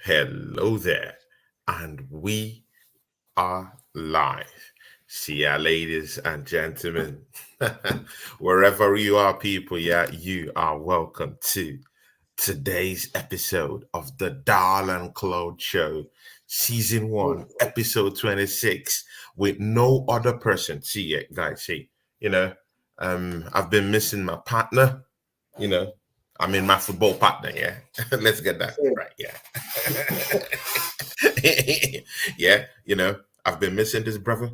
Hello there, and we are live. See ya, ladies and gentlemen. Wherever you are, people, yeah, you are welcome to today's episode of the Darl and Claude Show, Season 1, Episode 26, with no other person. See it, guys, see, you know, I've been missing my partner, you know, I mean my football partner, yeah. Let's get that right, yeah. Yeah, I've been missing this brother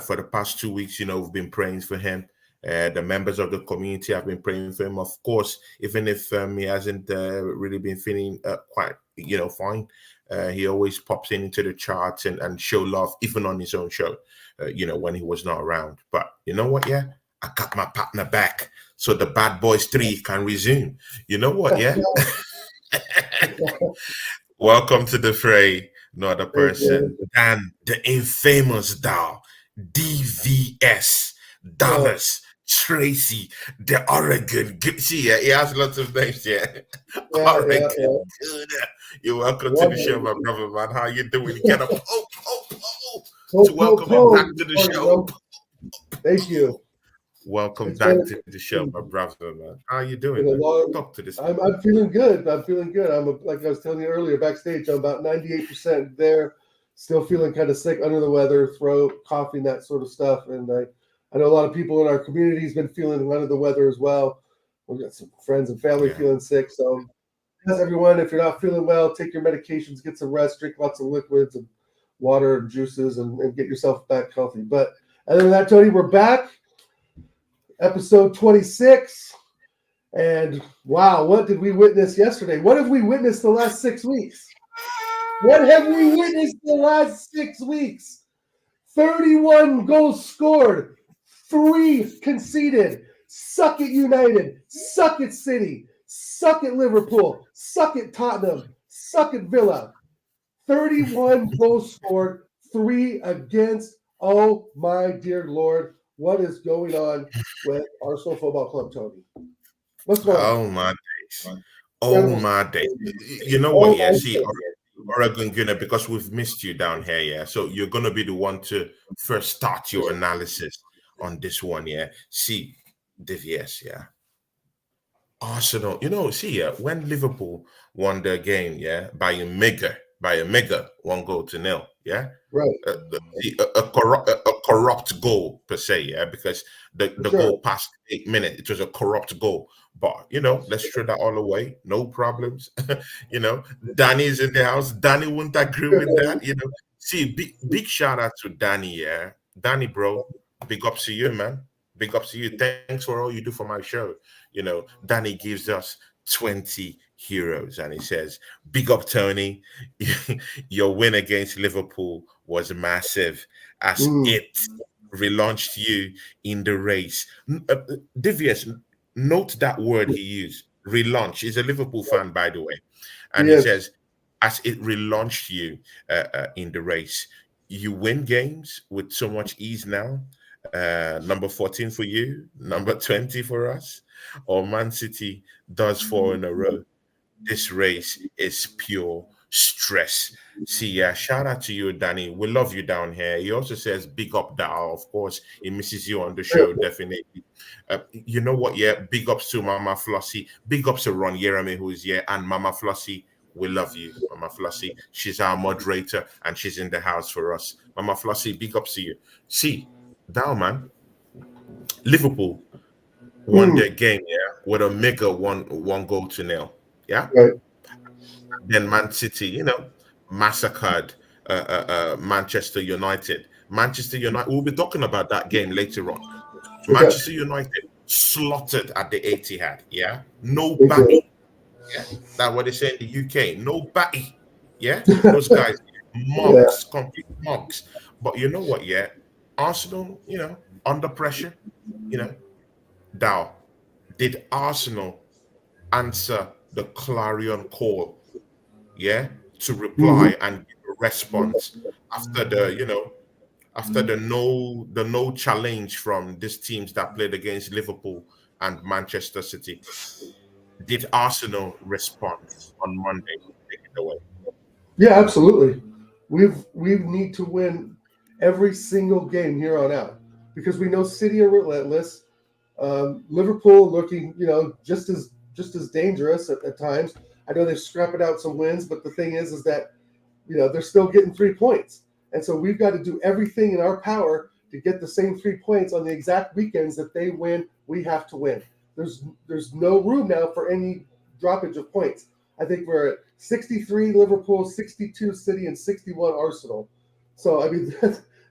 for the past 2 weeks. We've been praying for him. The members of the community have been praying for him. Of course, even if he hasn't really been feeling quite, fine, he always pops into the charts and show love, even on his own show, when he was not around. But you know what? Yeah, I got my partner back, so the Bad Boys 3 can resume. You know what? Yeah. Welcome to the fray, no other person than the infamous Dow, DVS, Dallas, Tracy, the Oregon. See, yeah, he has lots of names, yeah. Oregon. Good. You're welcome to the show, my brother, man. How you doing? You get a to welcome him back to the show. Thank you. Welcome back to the show, my brother, man. How you doing? Talk to this. I'm feeling good. Like I was telling you earlier backstage, I'm about 98% there. Still feeling kind of sick, under the weather, throat, coughing, that sort of stuff. And I know a lot of people in our community has been feeling under the weather as well. We've got some friends and family feeling sick. So, everyone, if you're not feeling well, take your medications, get some rest, drink lots of liquids and water and juices, and get yourself back healthy. But other than that, Tony, we're back. Episode 26. And wow, what did we witness yesterday? What have we witnessed the last 6 weeks? 31 goals scored, 3 conceded. Suck it, United. Suck it, City. Suck it, Liverpool. Suck it, Tottenham. Suck it, Villa. 31 goals scored, 3 against. Oh my dear Lord. What is going on with Arsenal Football Club, Tony? What's going on? Oh my days. Oh my days. You know what? Yeah, see, Oregon Gunner, because we've missed you down here, yeah. So you're gonna be the one to first start your analysis on this one, yeah. See, DVS, yeah. Arsenal, see, yeah, when Liverpool won their game, yeah, by a mega 1-0, yeah, right, a corrupt goal per se, yeah, because the goal past 8 minutes, it was a corrupt goal. But let's throw that all away, no problems. Danny's in the house. Danny wouldn't agree with that. See, big shout out to Danny, yeah, Danny, bro, big ups to you, man. Big ups to you. Thanks for all you do for my show. Danny gives us 20 heroes and he says, big up, Tony. Your win against Liverpool was massive as it relaunched you in the race. Divius, note that word he used, relaunch. He's a Liverpool fan, by the way. And he says, as it relaunched you in the race, you win games with so much ease now. Number 14 for you, number 20 for us, or Man City does 4 in a row. This race is pure stress. See, yeah, shout out to you, Danny. We love you down here. He also says, big up, Dow. Of course, he misses you on the show, definitely. You know what? Yeah, big ups to Mama Flossie. Big ups to Ron Jeremy, who is here, and Mama Flossie. We love you, Mama Flossie. She's our moderator, and she's in the house for us. Mama Flossie, big ups to you. See, Dow, man. Liverpool won their game, yeah, with a mega one goal to nil. Yeah. Right. Then Man City, massacred Manchester United. Manchester United, we'll be talking about that game later on. Manchester United slaughtered at the Etihad, yeah? No batty. Yeah. That's what they say in the UK. No batty. Yeah. Those guys, mugs, complete mugs. But you know what, yeah? Arsenal, under pressure, Dow, did Arsenal answer the clarion call, yeah, to reply and give a response after the no challenge from these teams that played against Liverpool and Manchester City? Did Arsenal respond on Monday? the way. Yeah, absolutely. We need to win every single game here on out because we know City are relentless. Liverpool looking, just as dangerous at times. I know they're scrapping out some wins, but the thing is that they're still getting 3 points, and so we've got to do everything in our power to get the same 3 points on the exact weekends that they win. We have to win. There's no room now for any droppage of points. I think we're at 63 Liverpool, 62 City, and 61 Arsenal. So I mean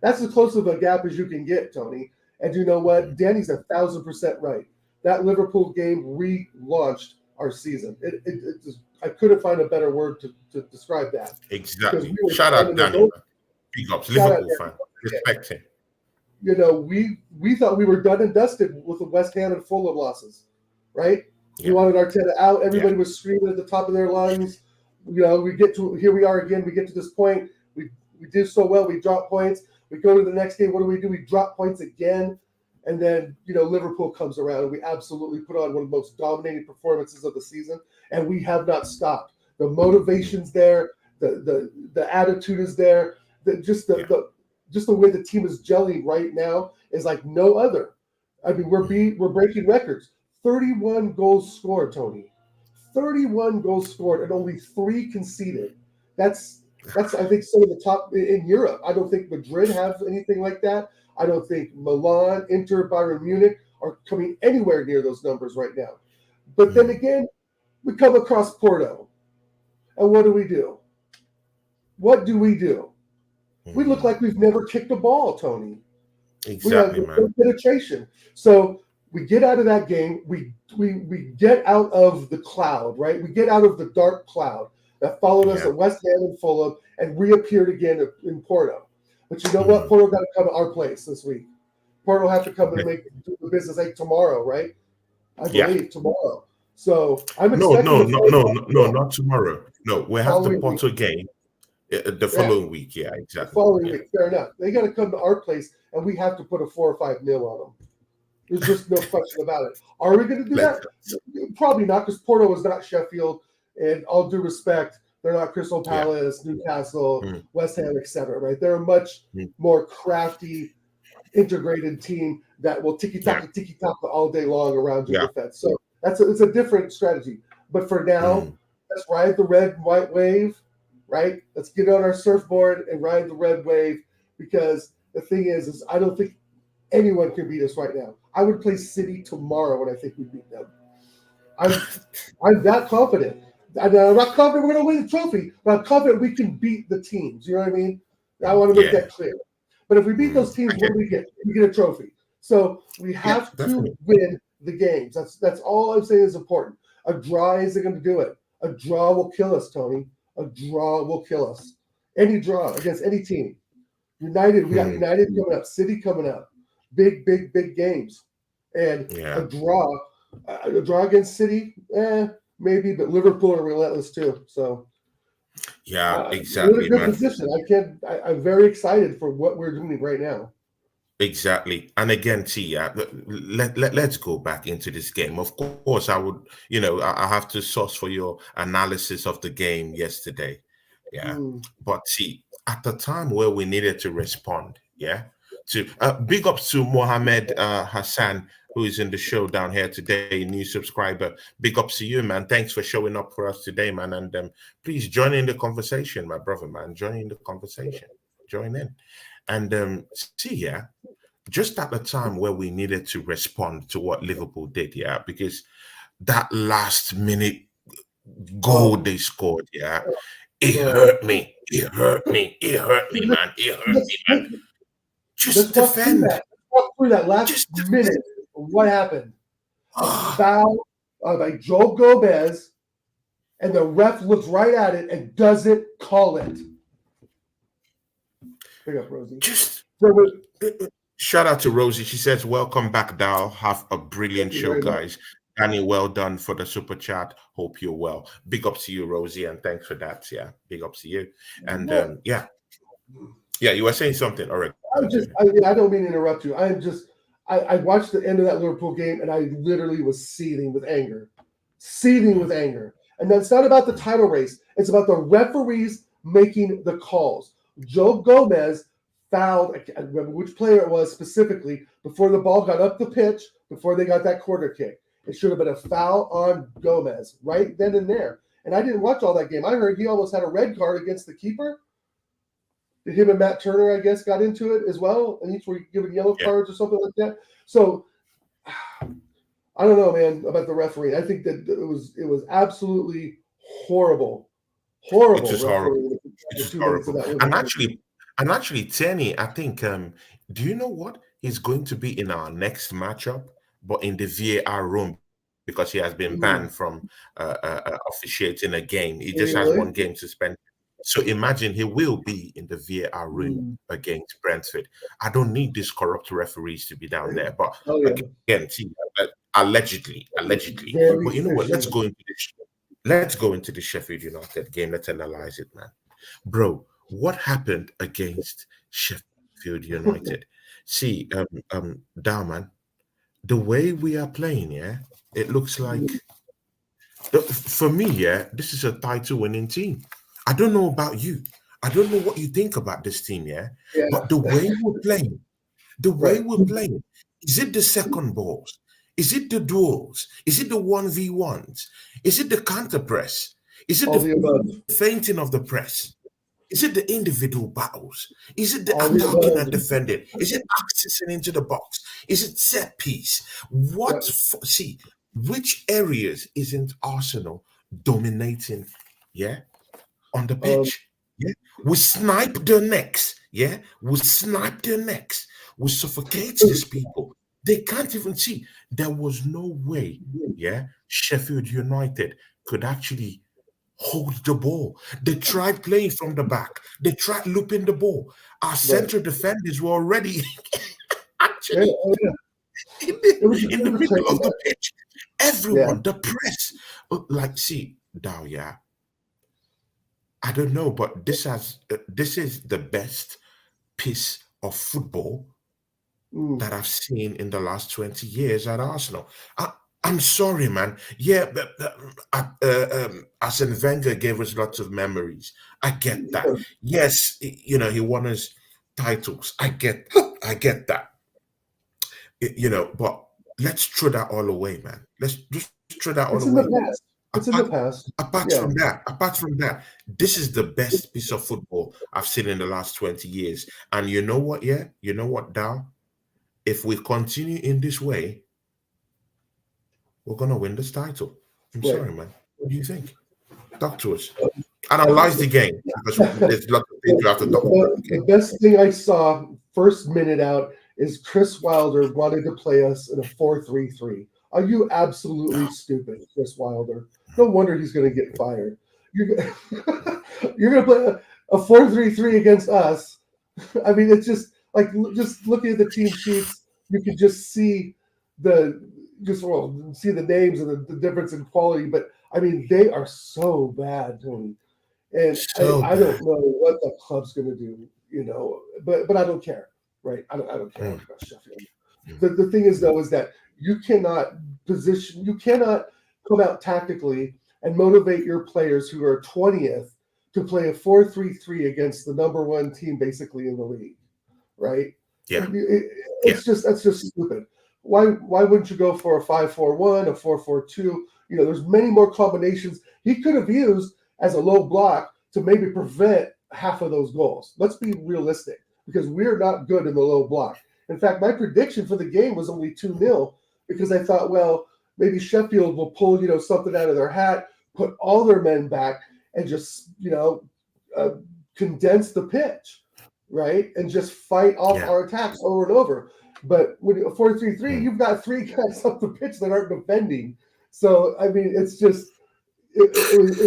that's as close of a gap as you can get, Tony. And you know what? Danny's 1,000% right. That Liverpool game relaunched our season. It just, I couldn't find a better word to describe that. Exactly. Shout out Danny. Big ups, Liverpool fan. Respect him. We thought we were done and dusted with the West Ham and Fulham losses, right? Yeah. We wanted Arteta out. Everybody was screaming at the top of their lungs. We get to here. We are again. We get to this point. We do so well. We drop points. We go to the next game. What do? We drop points again. And then, Liverpool comes around and we absolutely put on one of the most dominating performances of the season. And we have not stopped. The motivation's there. The attitude is there. Just the way the team is gelling right now is like no other. I mean, we're breaking records. 31 goals scored, Tony. 31 goals scored and only 3 conceded. That's I think some of the top in Europe. I don't think Madrid have anything like that. I don't think Milan, Inter, Bayern Munich are coming anywhere near those numbers right now. But then again, we come across Porto. And what do? What do? We look like we've never kicked a ball, Tony. Exactly, we have no penetration. So we get out of that game. We get out of the cloud, right? We get out of the dark cloud that followed us at West Ham and Fulham and reappeared again in Porto. But you know what? Porto got to come to our place this week. Porto have to come and do the business like tomorrow, right? I believe tomorrow. So I'm expecting. No, not tomorrow. No, we have the Porto game the following week. Yeah, exactly. The following week, fair enough. They got to come to our place, and we have to put a 4 or 5 nil on them. There's just no question about it. Are we going to do that? Probably not, because Porto is not Sheffield, and all due respect, they're not Crystal Palace, Newcastle, West Ham, etc. Right? They're a much more crafty, integrated team that will tiki-taka all day long around your defense. So it's a different strategy. But for now, let's ride the red and white wave, right? Let's get on our surfboard and ride the red wave, because the thing is I don't think anyone can beat us right now. I would play City tomorrow when I think we beat them. I'm that confident. I'm not confident we're going to win the trophy, but I'm confident we can beat the teams. You know what I mean? I want to make that clear. But if we beat those teams, what do we get? We get a trophy. So we have to win the games. That's all I'm saying is important. A draw isn't going to do it. A draw will kill us, Tony. A draw will kill us. Any draw against any team. United, we got United coming up, City coming up. Big games. And a draw against City, maybe, but Liverpool are relentless too. So exactly. We're in a good position. I'm very excited for what we're doing right now. Exactly. And again, let's go back into this game. Of course, I would, I have to source for your analysis of the game yesterday. Yeah. But see, at the time where we needed to respond, to big ups to Mohammed Hassan, who is in the show down here today, new subscriber. Big ups to you, man. Thanks for showing up for us today, man. And please join in the conversation, my brother, man. Join in the conversation. Join in. And just at the time where we needed to respond to what Liverpool did, because that last minute goal they scored, it hurt me. It hurt me, man. It hurt me, man. Just defend. Let's walk through that last minute. What happened? A foul by Joe Gomez, and the ref looks right at it and doesn't call it. Pick up, Rosie. Shout out to Rosie. She says, "Welcome back, Dal. Have a brilliant show, guys." Danny, well done for the super chat. Hope you're well. Big ups to you, Rosie, and thanks for that. Yeah, big ups to you. And you were saying something. All right. I don't mean to interrupt you. I watched the end of that Liverpool game, and I literally was seething with anger. And that's not about the title race. It's about the referees making the calls. Joe Gomez fouled, I can't remember which player it was specifically, before the ball got up the pitch, before they got that corner kick. It should have been a foul on Gomez right then and there. And I didn't watch all that game. I heard he almost had a red card against the keeper. Him and Matt Turner, I guess, got into it as well, and each were given yellow cards or something like that. So I don't know, man, about the referee. I think that it was absolutely horrible. It is horrible. It is horrible. And actually, Tenny, I think, do you know what? He's going to be in our next matchup, but in the VAR room because he has been banned from officiating a game. He just has one game suspended. So imagine he will be in the VAR room against Brentford. I don't need these corrupt referees to be down there. But again, see, allegedly. But you know what? Let's go into the Sheffield United game. Let's analyze it, man. Bro, what happened against Sheffield United? See, Darman, the way we are playing, it looks like, for me, this is a title-winning team. I don't know about you. I don't know what you think about this team, but the way we're playing, is it the second balls? Is it the duels? Is it the 1v1s? Is it the counter press? Is it the fainting of the press? Is it the individual battles? Is it the attacking and defending? Is it accessing into the box? Is it set piece? See, which areas isn't Arsenal dominating, on the pitch? We snipe their necks, we snipe their necks. We suffocate these people. They can't even see. There was no way, Sheffield United could actually hold the ball. They tried playing from the back. They tried looping the ball. Our central defenders were already actually in the middle of the pitch. Everyone, the press. Like, see, Dao, I don't know, but this is the best piece of football that I've seen in the last 20 years at Arsenal. I'm sorry, man. Arsene Wenger gave us lots of memories. I get that. Yes, he won us titles. I get that. But let's throw that all away, man. Let's just throw that all away. It's in the past. Apart from that, this is the best piece of football I've seen in the last 20 years. And you know what, You know what, Dow? If we continue in this way, we're going to win this title. I'm sorry, man. What do you think? Talk to us. Analyze the game. Because there's lots of things you have to talk about. The best thing I saw first minute out is Chris Wilder wanted to play us in a 4-3-3. Are you absolutely stupid, Chris Wilder? No wonder he's going to get fired. You're going to play a 4-3-3 against us. I mean, it's just like, just looking at the team sheets, you can just see the names and the difference in quality. But I mean, they are so bad, Tony. And I don't know what the club's going to do, but I don't care, right? I don't care about Sheffield. The thing is, though, is that you cannot come out tactically and motivate your players who are 20th to play a 4-3-3 against the number one team basically in the league, right? Yeah. That's just stupid. Why wouldn't you go for a 5-4-1, a 4-4-2? There's many more combinations he could have used as a low block to maybe prevent half of those goals. Let's be realistic, because we're not good in the low block. In fact, my prediction for the game was only 2-0 because I thought, well, maybe Sheffield will pull, something out of their hat, put all their men back, and just, condense the pitch, right? And just fight off our attacks over and over. But when 4-3-3, you've got three guys up the pitch that aren't defending. So, I mean, it's just, it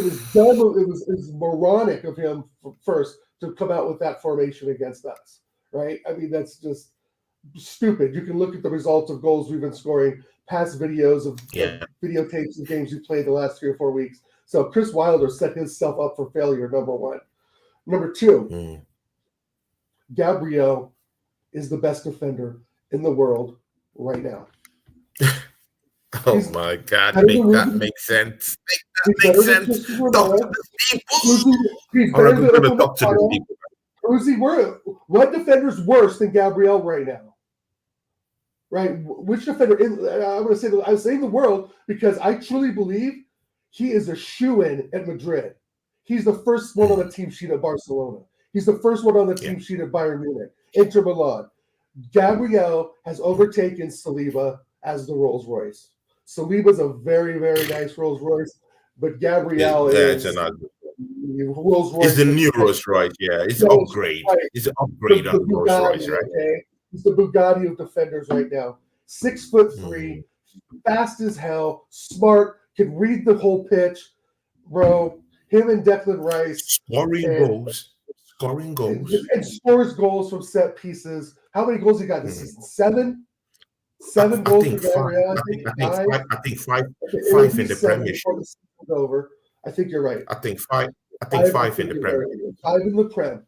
was dumb. It was moronic of him first to come out with that formation against us, right? I mean, that's just stupid. You can look at the results of goals we've been scoring, past videos of videotapes of games we played the last 3 or 4 weeks. So Chris Wilder set himself up for failure, number one. Number two, Gabriel is the best defender in the world right now. Oh He's my God, better than make that Ruben. make sense. Make that He's make better than sense. Christian Talk to Romero. the people. He's All right, better we're than gonna talk to the Upamecano. people. What defender's worse than Gabriel right now? Right? Which defender? I'm going to say I'm saying the world because I truly believe he is a shoe-in at Madrid. He's the first one on the team sheet at Barcelona. He's the first one on the Yeah. team sheet at Bayern Munich, Inter Milan. Gabriel has overtaken Saliba as the Rolls Royce. Saliba's a very, very nice Rolls Royce, but Gabriel It's is another. Rolls It's Royce the with new height. Rolls Royce. Yeah, it's an That is upgrade. right. It's an upgrade The on Rolls Royce, Bugatti, right? okay? He's the Bugatti of defenders right now. 6'3", fast as hell, smart, can read the whole pitch, bro. Him and Declan Rice Scoring goals. and scores goals from set pieces. How many goals he got this season? Seven I goals for think five. Gabriel. I think Five. five. I think five. Okay, it will Five be in the 7 Premiership. before the season's over. I think you're right. I think five. I think five in the Premier. Five in the Prem.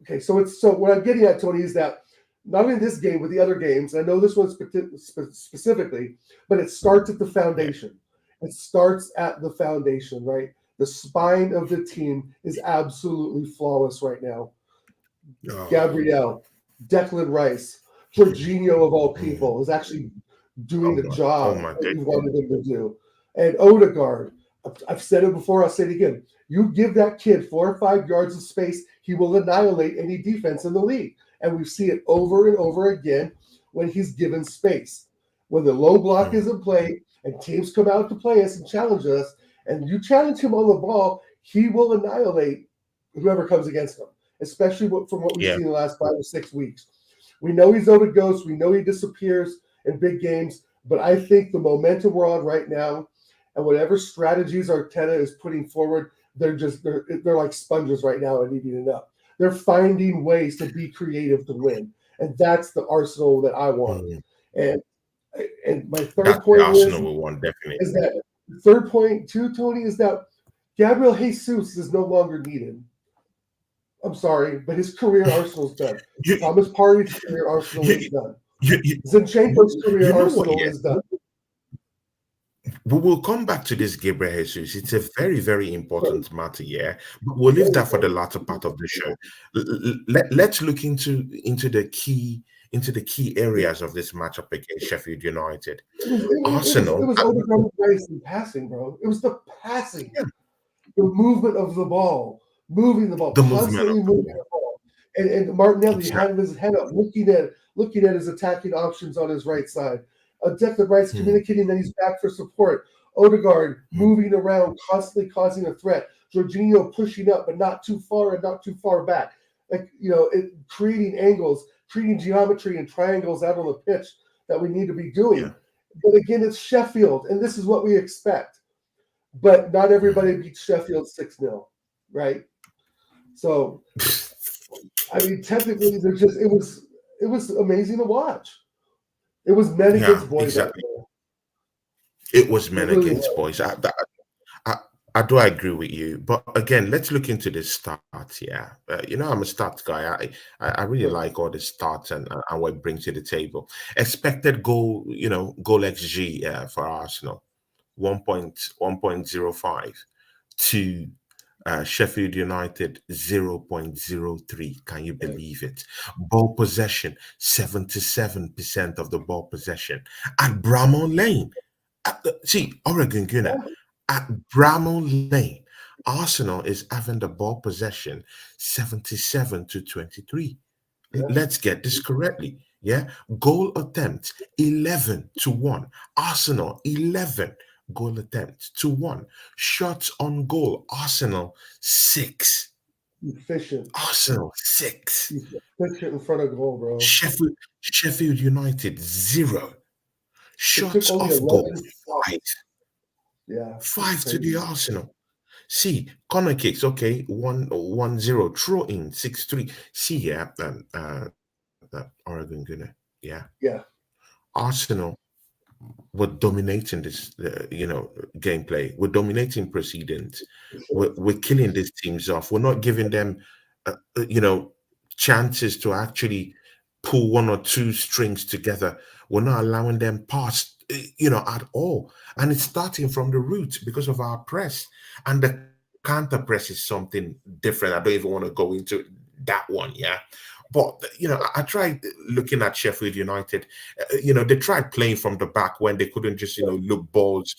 Okay, so what I'm getting at, Tony, is that not only this game, but the other games, I know this one specifically, but it starts at the foundation. It starts at the foundation, right? The spine of the team is absolutely flawless right now. Oh. Gabriel, Declan Rice, Jorginho of all people is actually doing the job that you wanted him to do. And Odegaard, I've said it before, I'll say it again. You give that kid 4 or 5 yards of space, he will annihilate any defense in the league. And we see it over and over again when he's given space. When the low block is in play and teams come out to play us and challenge us, and you challenge him on the ball, he will annihilate whoever comes against him, especially from what we've seen in the last 5 or 6 weeks. We know he's out of ghost. We know he disappears in big games. But I think the momentum we're on right now and whatever strategies Arteta is putting forward, they're like sponges right now and eating it up. They're finding ways to be creative to win. And that's the Arsenal that I want. And my third point is that third point too, Tony, is that Gabriel Jesus is no longer needed. I'm sorry, but his career Arsenal's done. Thomas Partey's career Arsenal is done. Zinchenko's career Arsenal is done. We will come back to this Gabriel Jesus. It's a very, very important matter, yeah. But we'll leave that for the latter part of the show. Let's look into the key areas of this matchup against Sheffield United. Arsenal. It was Odegaard Rice in passing, bro. It was the passing, the movement of the ball, moving the ball, constantly moving the ball. And Martinelli having his head up, looking at his attacking options on his right side. Declan Rice communicating that he's back for support. Odegaard moving around, constantly causing a threat. Jorginho pushing up, but not too far and not too far back. Creating angles, creating geometry and triangles out on the pitch that we need to be doing. Yeah. But again, it's Sheffield, and this is what we expect. But not everybody beats Sheffield 6-0, right? So, I mean, technically, it was amazing to watch. It was men against boys. Exactly. It was men against boys. I do agree with you. But again, let's look into the stats. Yeah, I'm a stats guy. I really like all the stats and what it brings to the table. Expected goal, goal XG for Arsenal, 1.05 to Sheffield United 0.03. Can you believe it? Ball possession, 77% of the ball possession at Bramall Lane. Oregon Gunner, at Bramall Lane, Arsenal is having the ball possession 77-23. Let's get this correctly. Yeah, goal attempts 11-1. Arsenal 11. Goal attempts to 1. Shots on goal. Arsenal 6. Efficient. Arsenal 6. Efficient in front of goal, bro. Sheffield United 0. Shots off goal 5. Yeah. 5 to the Arsenal. See, corner kicks, okay, 1-0. Throw in 6-3. See, yeah, Oregon Gunner. Yeah. Yeah. Arsenal were dominating this, gameplay. We're dominating proceedings. We're killing these teams off. We're not giving them, chances to actually pull one or two strings together. We're not allowing them past, at all. And it's starting from the root because of our press. And the counter press is something different. I don't even want to go into that one, yeah. But I tried looking at Sheffield United. They tried playing from the back when they couldn't just loop balls,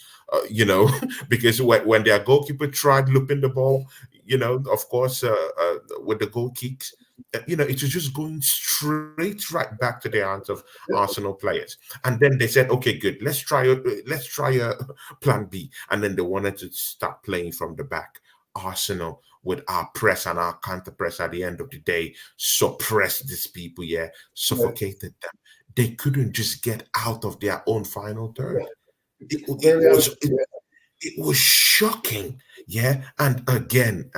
because when their goalkeeper tried looping the ball, of course, with the goal kicks, it was just going straight right back to the hands of Arsenal players. And then they said, "Okay, good. Let's try a plan B." And then they wanted to start playing from the back. Arsenal, with our press and our counter press at the end of the day, suppressed these people, yeah, Right. suffocated them. They couldn't just get out of their own final Yeah. third. It Barely out of was it. Yeah. it was shocking, yeah. And again,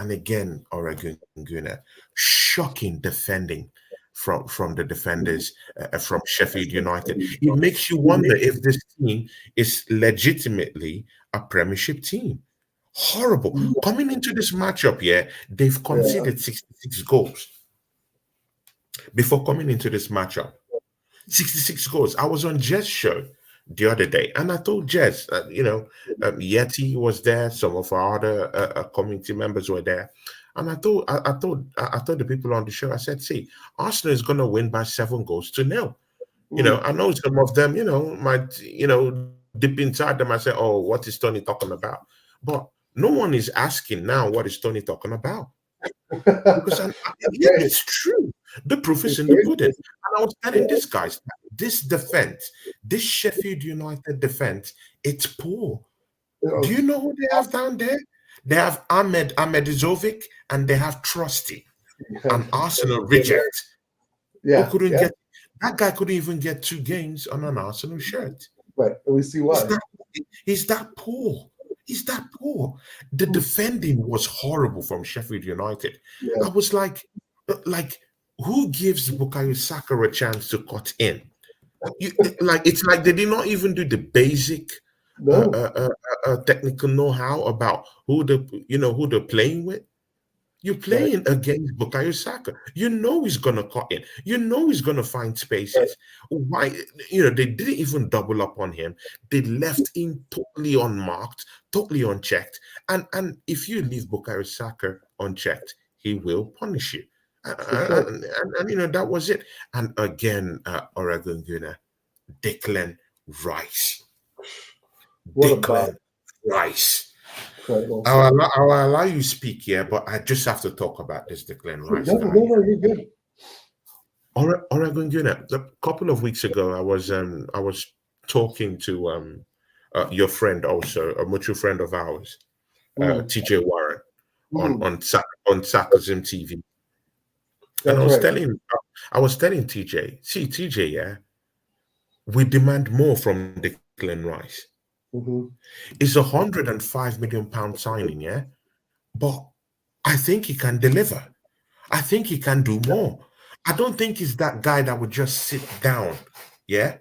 Oregon Gunner, shocking defending from the defenders from Sheffield United. It makes you wonder if this team is legitimately a Premiership team. Horrible. Coming into this matchup, yeah, they've Yeah. conceded 66 goals before coming into this matchup. 66 goals. I was on Jess' show the other day, and I told Jess, Yeti was there, some of our other community members were there. And I told the people on the show, I said, see, Arsenal is going to win by 7 goals to 0. I know some of them, might, deep inside them, I say, oh, what is Tony talking about? But no one is asking now, what is Tony talking about? Because That's yeah, great. it's true. The proof is It's in the great. pudding. And I was telling Yeah. these guys, this defense, this Sheffield United defense, it's poor. Do you know who they have down there? They have Ahmedizovic and they have Trusty, an Arsenal reject who Yeah. couldn't Yeah. get that guy couldn't even get 2 games on an Arsenal shirt. Right. And we see He's why. that he's that poor. He's that poor. The defending was horrible from Sheffield United. Yeah. I was like, who gives Bukayo Saka a chance to cut in? You, it's like they did not even do the basic No. technical know-how about who they're playing with. You're Right. playing against Bukayo Saka. You know he's gonna cut in. You know he's gonna find Right. spaces. Why? They didn't even double up on him. They left him totally unmarked, totally unchecked. And if you leave Bukayo Saka unchecked, he will punish you. For sure. And that was it. And again, Oregon Gunner, Declan Rice. What a bomb. Declan Rice. Incredible. I'll allow you speak, yeah, but I just have to talk about this Declan No, Rice no, guy. no, you're good. Oregon Unit. A couple of weeks ago, I was talking to your friend, also a mutual friend of ours, Mm. TJ Warren, on Mm. on Sarcasm TV, and That's right. I was telling TJ, see TJ, yeah, we demand more from Declan Rice. Mm-hmm. It's £105 million signing, yeah, but I think he can deliver. I think he can do more. I don't think he's that guy that would just sit down, yeah,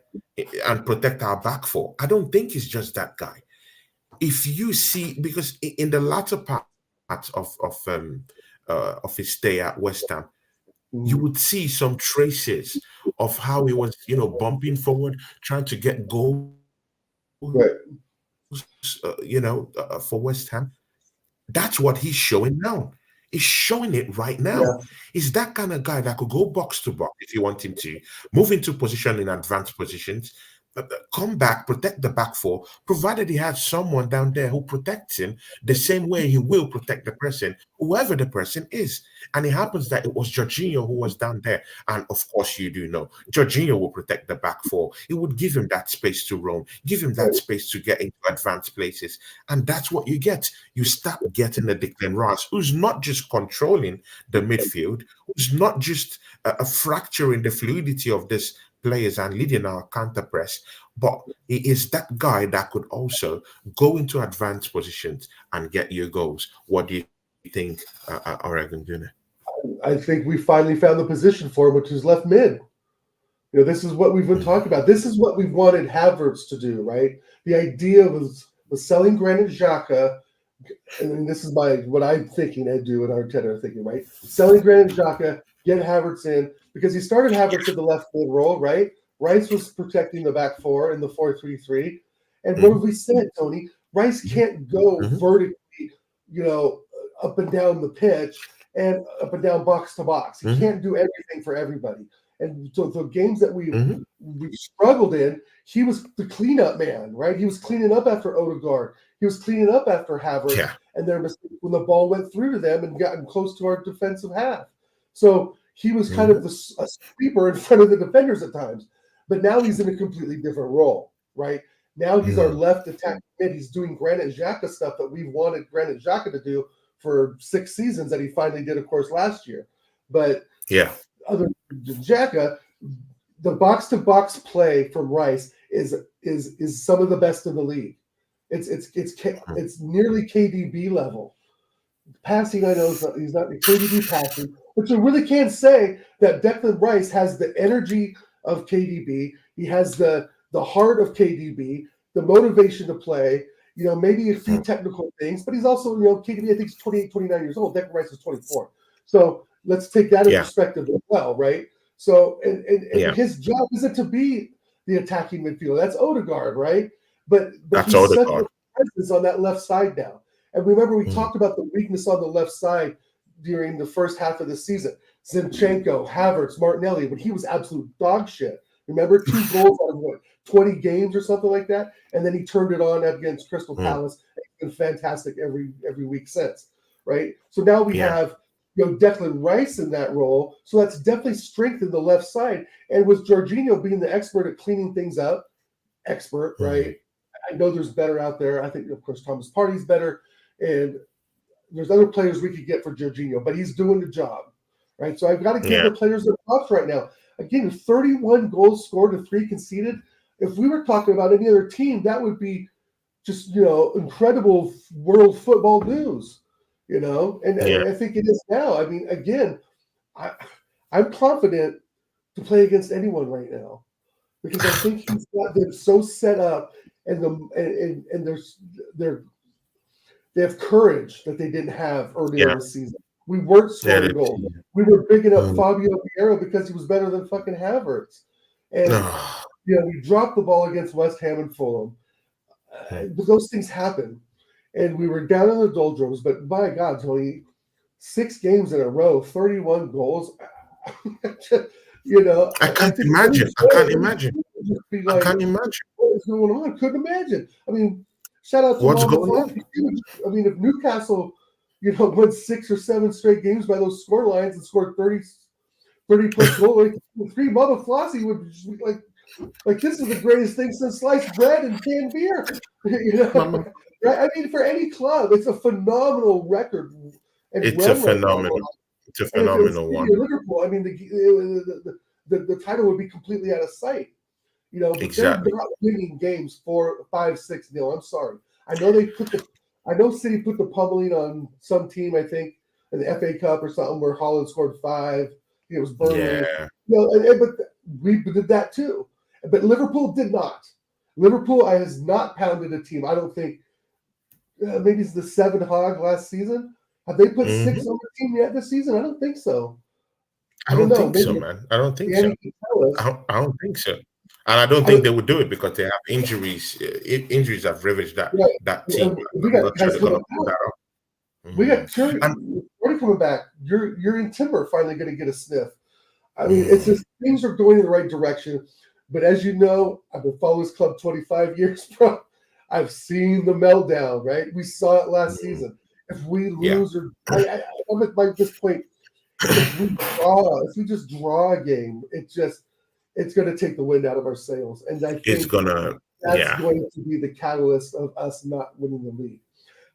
and protect our back four. I don't think he's just that guy. If you see, because in the latter part of his stay at West Ham, you would Mm. see some traces of how he was, bumping forward, trying to get goals, Right. for West Ham. That's what he's showing now. He's showing it right now. He's that kind of guy that could go box to box if you want him to, move into position in advanced positions, come back, protect the back four, provided he has someone down there who protects him the same way he will protect the person, whoever the person is. And it happens that it was Jorginho who was down there. And of course, you do know, Jorginho will protect the back four. It would give him that space to roam, give him that Right. space to get into advanced places. And that's what you get. You start getting a Declan Rice, who's not just controlling the midfield, who's not just fracturing the fluidity of this players and leading our counter press, but he is that guy that could also go into advanced positions and get you goals. What do you think, Oregon Gunner? I think we finally found the position for him, which is left mid. This is what we've been talking about. This is what we wanted Havertz to do, right? The idea was selling Granit Xhaka, and this is what I'm thinking Edu and Arteta are thinking, right? Selling Granit Xhaka, get Havertz in, because he started Havertz at the left mid role, right? Rice was protecting the back four in the 4-3-3. And what have we said, Tony? Rice can't go vertically, up and down the pitch and up and down box to box. He can't do everything for everybody. And so the games that we struggled in, he was the cleanup man, right? He was cleaning up after Odegaard. He was cleaning up after Harvertz. Yeah. And there was when the ball went through to them and gotten close to our defensive half. So he was kind of a sweeper in front of the defenders at times. But now he's in a completely different role, right? Now he's our left attack mid. He's doing Granit Xhaka stuff that we've wanted Granit Xhaka to do for 6 seasons that he finally did, of course, last year. But other than Xhaka, the box-to-box play from Rice is some of the best in the league. It's nearly KDB level. Passing, I know he's not KDB passing, but you really can't say that Declan Rice has the energy of KDB. He has the heart of KDB, the motivation to play, maybe a few technical things, but he's also, KDB, I think he's 28, 29 years old. Declan Rice is 24. So let's take that in perspective as well, right? So, and his job isn't to be the attacking midfielder. That's Odegaard, right? But he's such a presence on that left side now. And remember, we talked about the weakness on the left side during the first half of the season. Zinchenko, Harvertz, Martinelli, when he was absolute dog shit. Remember, 2 goals out of 20 games or something like that? And then he turned it on against Crystal Palace. It's been fantastic every week since, right? So now we have Declan Rice in that role. So that's definitely strengthened the left side. And with Jorginho being the expert at cleaning things up, right? I know there's better out there. I think, of course, Thomas Partey's better. And there's other players we could get for Jorginho, but he's doing the job, right? So I've got to give the players their props right now. Again, 31 goals scored and 3 conceded. If we were talking about any other team, that would be just, incredible world football news, And I think it is now. I mean, again, I'm confident to play against anyone right now because I think he's got them so set up and they have courage that they didn't have earlier in the season. We weren't scoring goals. We were bigging up Fabio Vieira because he was better than fucking Harvertz. And we dropped the ball against West Ham and Fulham. But those things happen. And we were down in the doldrums. But my God, Tony, 6 games in a row, 31 goals. I can't imagine. I can't imagine. What is going on? Couldn't imagine. I mean, shout out to what's going on. I mean, if Newcastle, won 6 or 7 straight games by those score lines and scored 30 plus goals, 3 Mother Flossie would just be like this is the greatest thing since sliced bread and canned beer. Right? I mean, for any club, it's a phenomenal record. It's a phenomenal one. Liverpool, I mean, the title would be completely out of sight. Exactly. They're not winning games 4, 5, 6-0. I'm sorry. I know City put the pummeling on some team, I think, in the FA Cup or something where Holland scored 5. It was Burnley. But we did that too. But Liverpool did not. Liverpool has not pounded a team. I don't think maybe it's the 7 Hog last season. Have they put 6 on the team yet this season? I don't think so. I don't think so, man. I don't think so. I don't think so. And I don't think they would do it because they have injuries. Injuries have ravaged that team. We got guys coming back. We got Terry coming back. You're in Timber finally going to get a sniff. I mean, it's just things are going in the right direction. But as you know, I've been following this club 25 years, bro. I've seen the meltdown, right? We saw it last season. If we lose I'm at this point, if we just draw a game, it's going to take the wind out of our sails. And I think that's going to be the catalyst of us not winning the league.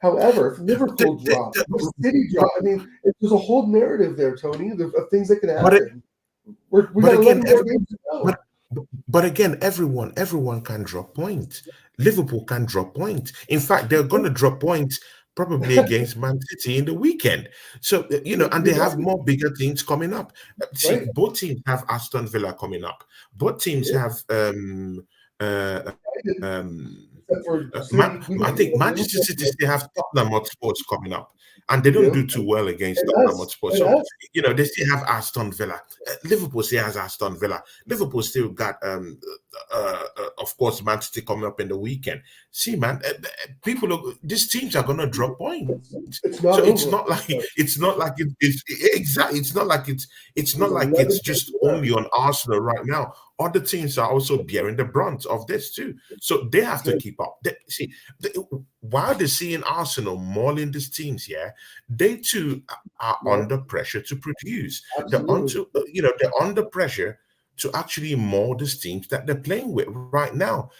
However, if Liverpool drop, if City drop, I mean, there's a whole narrative there, Tony, of things that can happen. But again, everyone can drop points. Liverpool can drop points. In fact, they're going to drop points probably against Man City in the weekend. So, and they have more bigger teams coming up. See, both teams have Aston Villa coming up. Both teams have except for I think Manchester City still have Tottenham Hotspurs coming up, and they don't do. do too well against And Tottenham us. Hotspurs. And So us. they still have Aston Villa. Liverpool still has Aston Villa. Liverpool still got, of course, Man City coming up in the weekend. See, man, these teams are gonna drop points. It's not So over. it's exactly. It's There's not like 11 it's games just left. only on Arsenal right now. Other teams are also bearing the brunt of this too. So they have to keep up. While they're seeing Arsenal mauling these teams, they too are under pressure to produce. Absolutely. They're under pressure to actually maul these teams that they're playing with right now.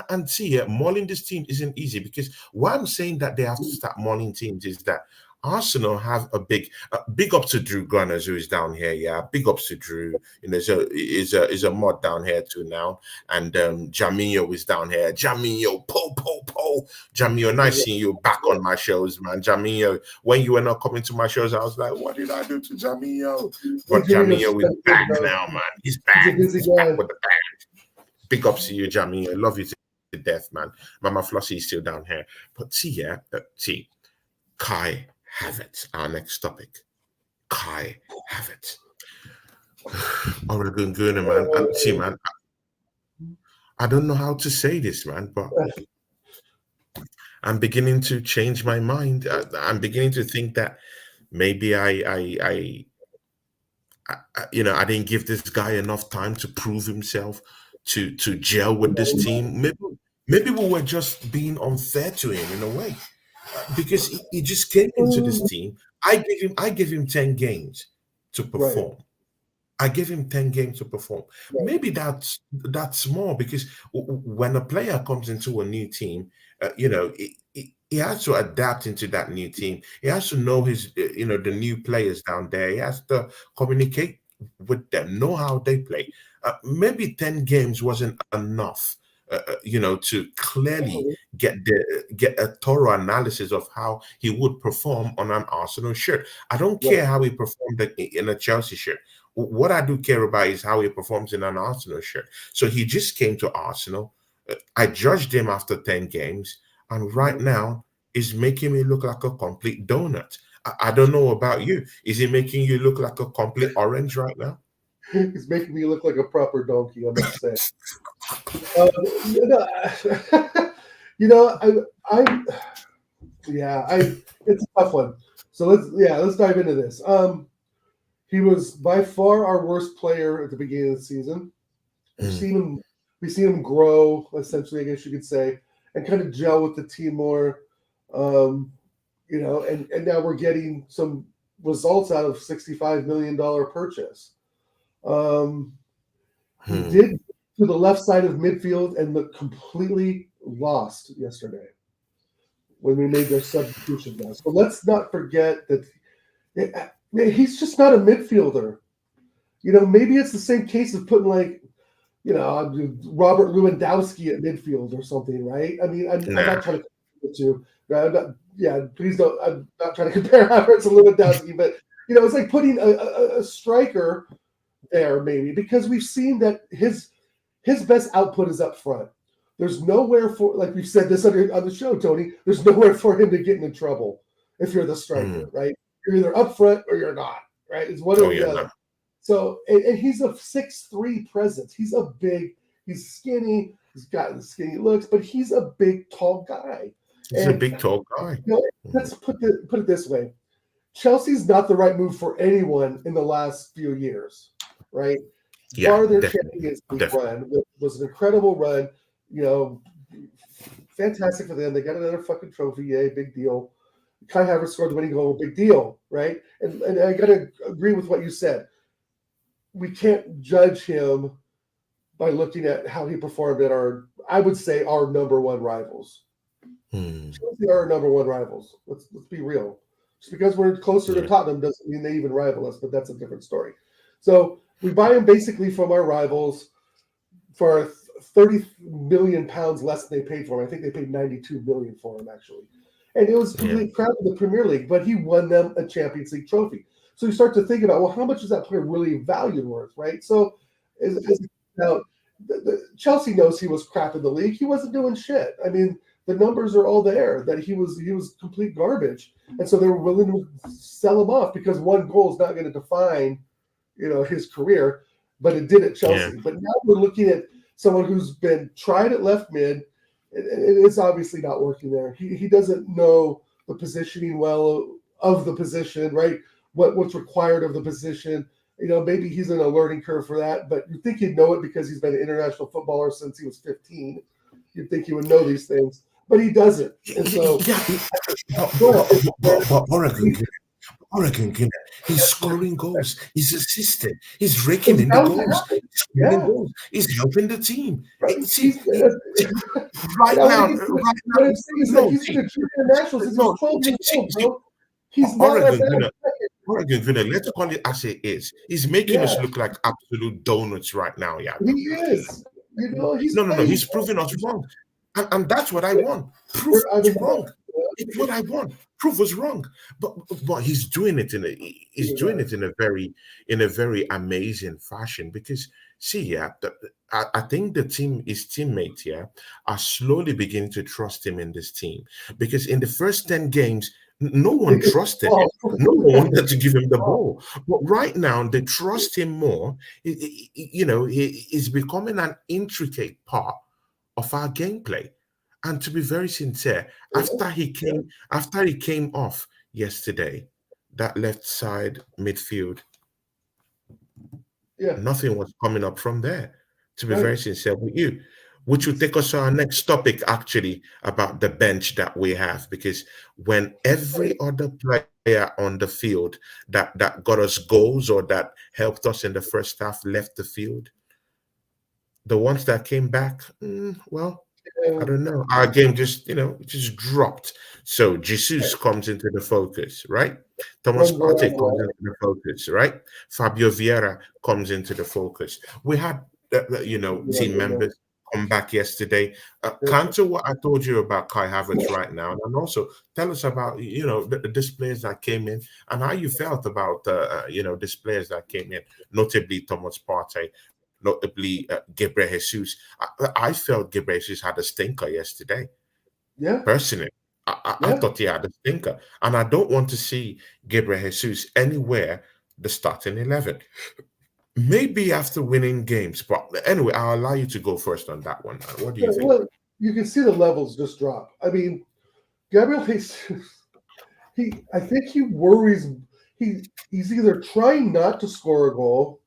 And see, mauling this team isn't easy, because why I'm saying that they have to start mauling teams is that Arsenal have a big up to Drew Gunners, who is down here. Yeah, big ups to Drew. Is a mod down here too now, and Jamio is down here. Jamio, po. Jamio, nice seeing you back on my shows, man. Jamio, when you were not coming to my shows, I was like, what did I do to Jamio? But Jamio is back now, man. He's back. He's back with the band. Big ups to you, Jamio. Love you to death, man. Mama Flossie is still down here. But see, Kai Havertz, our next topic. Kai Havertz. Oregon Gunner, man. And see, man, I don't know how to say this, man, but I'm beginning to change my mind. I'm beginning to think that maybe I didn't give this guy enough time to prove himself, to gel with this team. Maybe we were just being unfair to him in a way, because he just came into this team. I gave him 10 games to perform. I gave him 10 games to perform. Maybe that's more, because when a player comes into a new team, he has to adapt into that new team. He has to know the new players down there. He has to communicate with them, know how they play. Maybe 10 games wasn't enough, to clearly get a thorough analysis of how he would perform on an Arsenal shirt. I don't care how he performed in a Chelsea shirt. What I do care about is how he performs in an Arsenal shirt. So he just came to Arsenal. I judged him after 10 games, and right now is making me look like a complete donut. I don't know about you. Is he making you look like a complete orange right now? He's making me look like a proper donkey, I must say. It's a tough one. So let's dive into this. He was by far our worst player at the beginning of the season. We've seen him grow, essentially, I guess you could say, and kind of gel with the team more. And now we're getting some results out of $65 million purchase. He did to the left side of midfield and looked completely lost yesterday when we made their substitution now. So let's not forget that he's just not a midfielder. Maybe it's the same case of putting Robert Lewandowski at midfield or something, right? I mean, I'm not trying to compare the two. Please don't. I'm not trying to compare Harvertz and Lewandowski, but it's like putting a striker there, maybe, because we've seen that his best output is up front. There's nowhere for, like we've said this on the show, Tony, there's nowhere for him to get into trouble if you're the striker, right? You're either up front or you're not, right? It's one or the other. No. So, and he's a 6'3" presence. He's skinny. He's got the skinny looks, but he's a big, tall guy. He's a big, tall guy. Let's put it this way. Chelsea's not the right move for anyone in the last few years, right? Yeah, their Champions League run was an incredible run. Fantastic for them. They got another fucking trophy. Yay, big deal. Kai Havertz scored the winning goal. Big deal, right? And I got to agree with what you said. We can't judge him by looking at how he performed at our number one rivals. Chelsea are our number one rivals. Let's be real. Just because we're closer to Tottenham doesn't mean they even rival us, but that's a different story. So we buy him basically from our rivals for 30 million pounds less than they paid for him. I think they paid 92 million for him, actually. And it was really proud of the Premier League, but he won them a Champions League trophy. So you start to think about, well, how much is that player really valued worth, right? So now Chelsea knows he was crap in the league. He wasn't doing shit. I mean, the numbers are all there that he was complete garbage, and so they were willing to sell him off because one goal is not going to define, his career, but it did at Chelsea. Yeah. But now we're looking at someone who's been tried at left mid. It's obviously not working there. He doesn't know the positioning well of the position, right? What's required of the position. Maybe he's in a learning curve for that, but you think he'd know it because he's been an international footballer since he was 15. You'd think he would know these things, but he doesn't. And so, Oregon, he's scoring goals. He's assisting. He's raking in the goals. He's scoring goals. He's helping the team. Right now, he's been international since he was 12 years old, bro. He's not Oregon, let's call it as it is. He's making us look like absolute donuts right now. Yeah, he is. He's proving us wrong, and that's what I want. Prove us wrong. It's what I want. Prove us wrong. But he's doing it in a very amazing fashion because I think his teammates are slowly beginning to trust him in this team because in the first 10 games. No one trusted him. No one wanted to give him the ball. But right now, they trust him more. He is becoming an intricate part of our gameplay. And to be very sincere, after he came off yesterday, that left side midfield, nothing was coming up from there. To be very sincere with you. Which will take us to our next topic, actually, about the bench that we have. Because when every other player on the field that got us goals or that helped us in the first half left the field, the ones that came back, I don't know. Our game just dropped. So Jesus comes into the focus, right? Thomas Partey comes into the focus, right? Fabio Vieira comes into the focus. We had, team members come back yesterday. Counter what I told you about Kai Havertz right now, and also tell us about the displays that came in and how you felt about displays that came in, notably Thomas Partey, notably Gabriel Jesus. I felt Gabriel Jesus had a stinker yesterday. Yeah, personally, I thought he had a stinker, and I don't want to see Gabriel Jesus anywhere the starting 11. Maybe after winning games, but anyway, I'll allow you to go first on that one. What do you think? Well, you can see the levels just drop. I mean, Gabriel Jesus, I think he worries. He's either trying not to score a goal,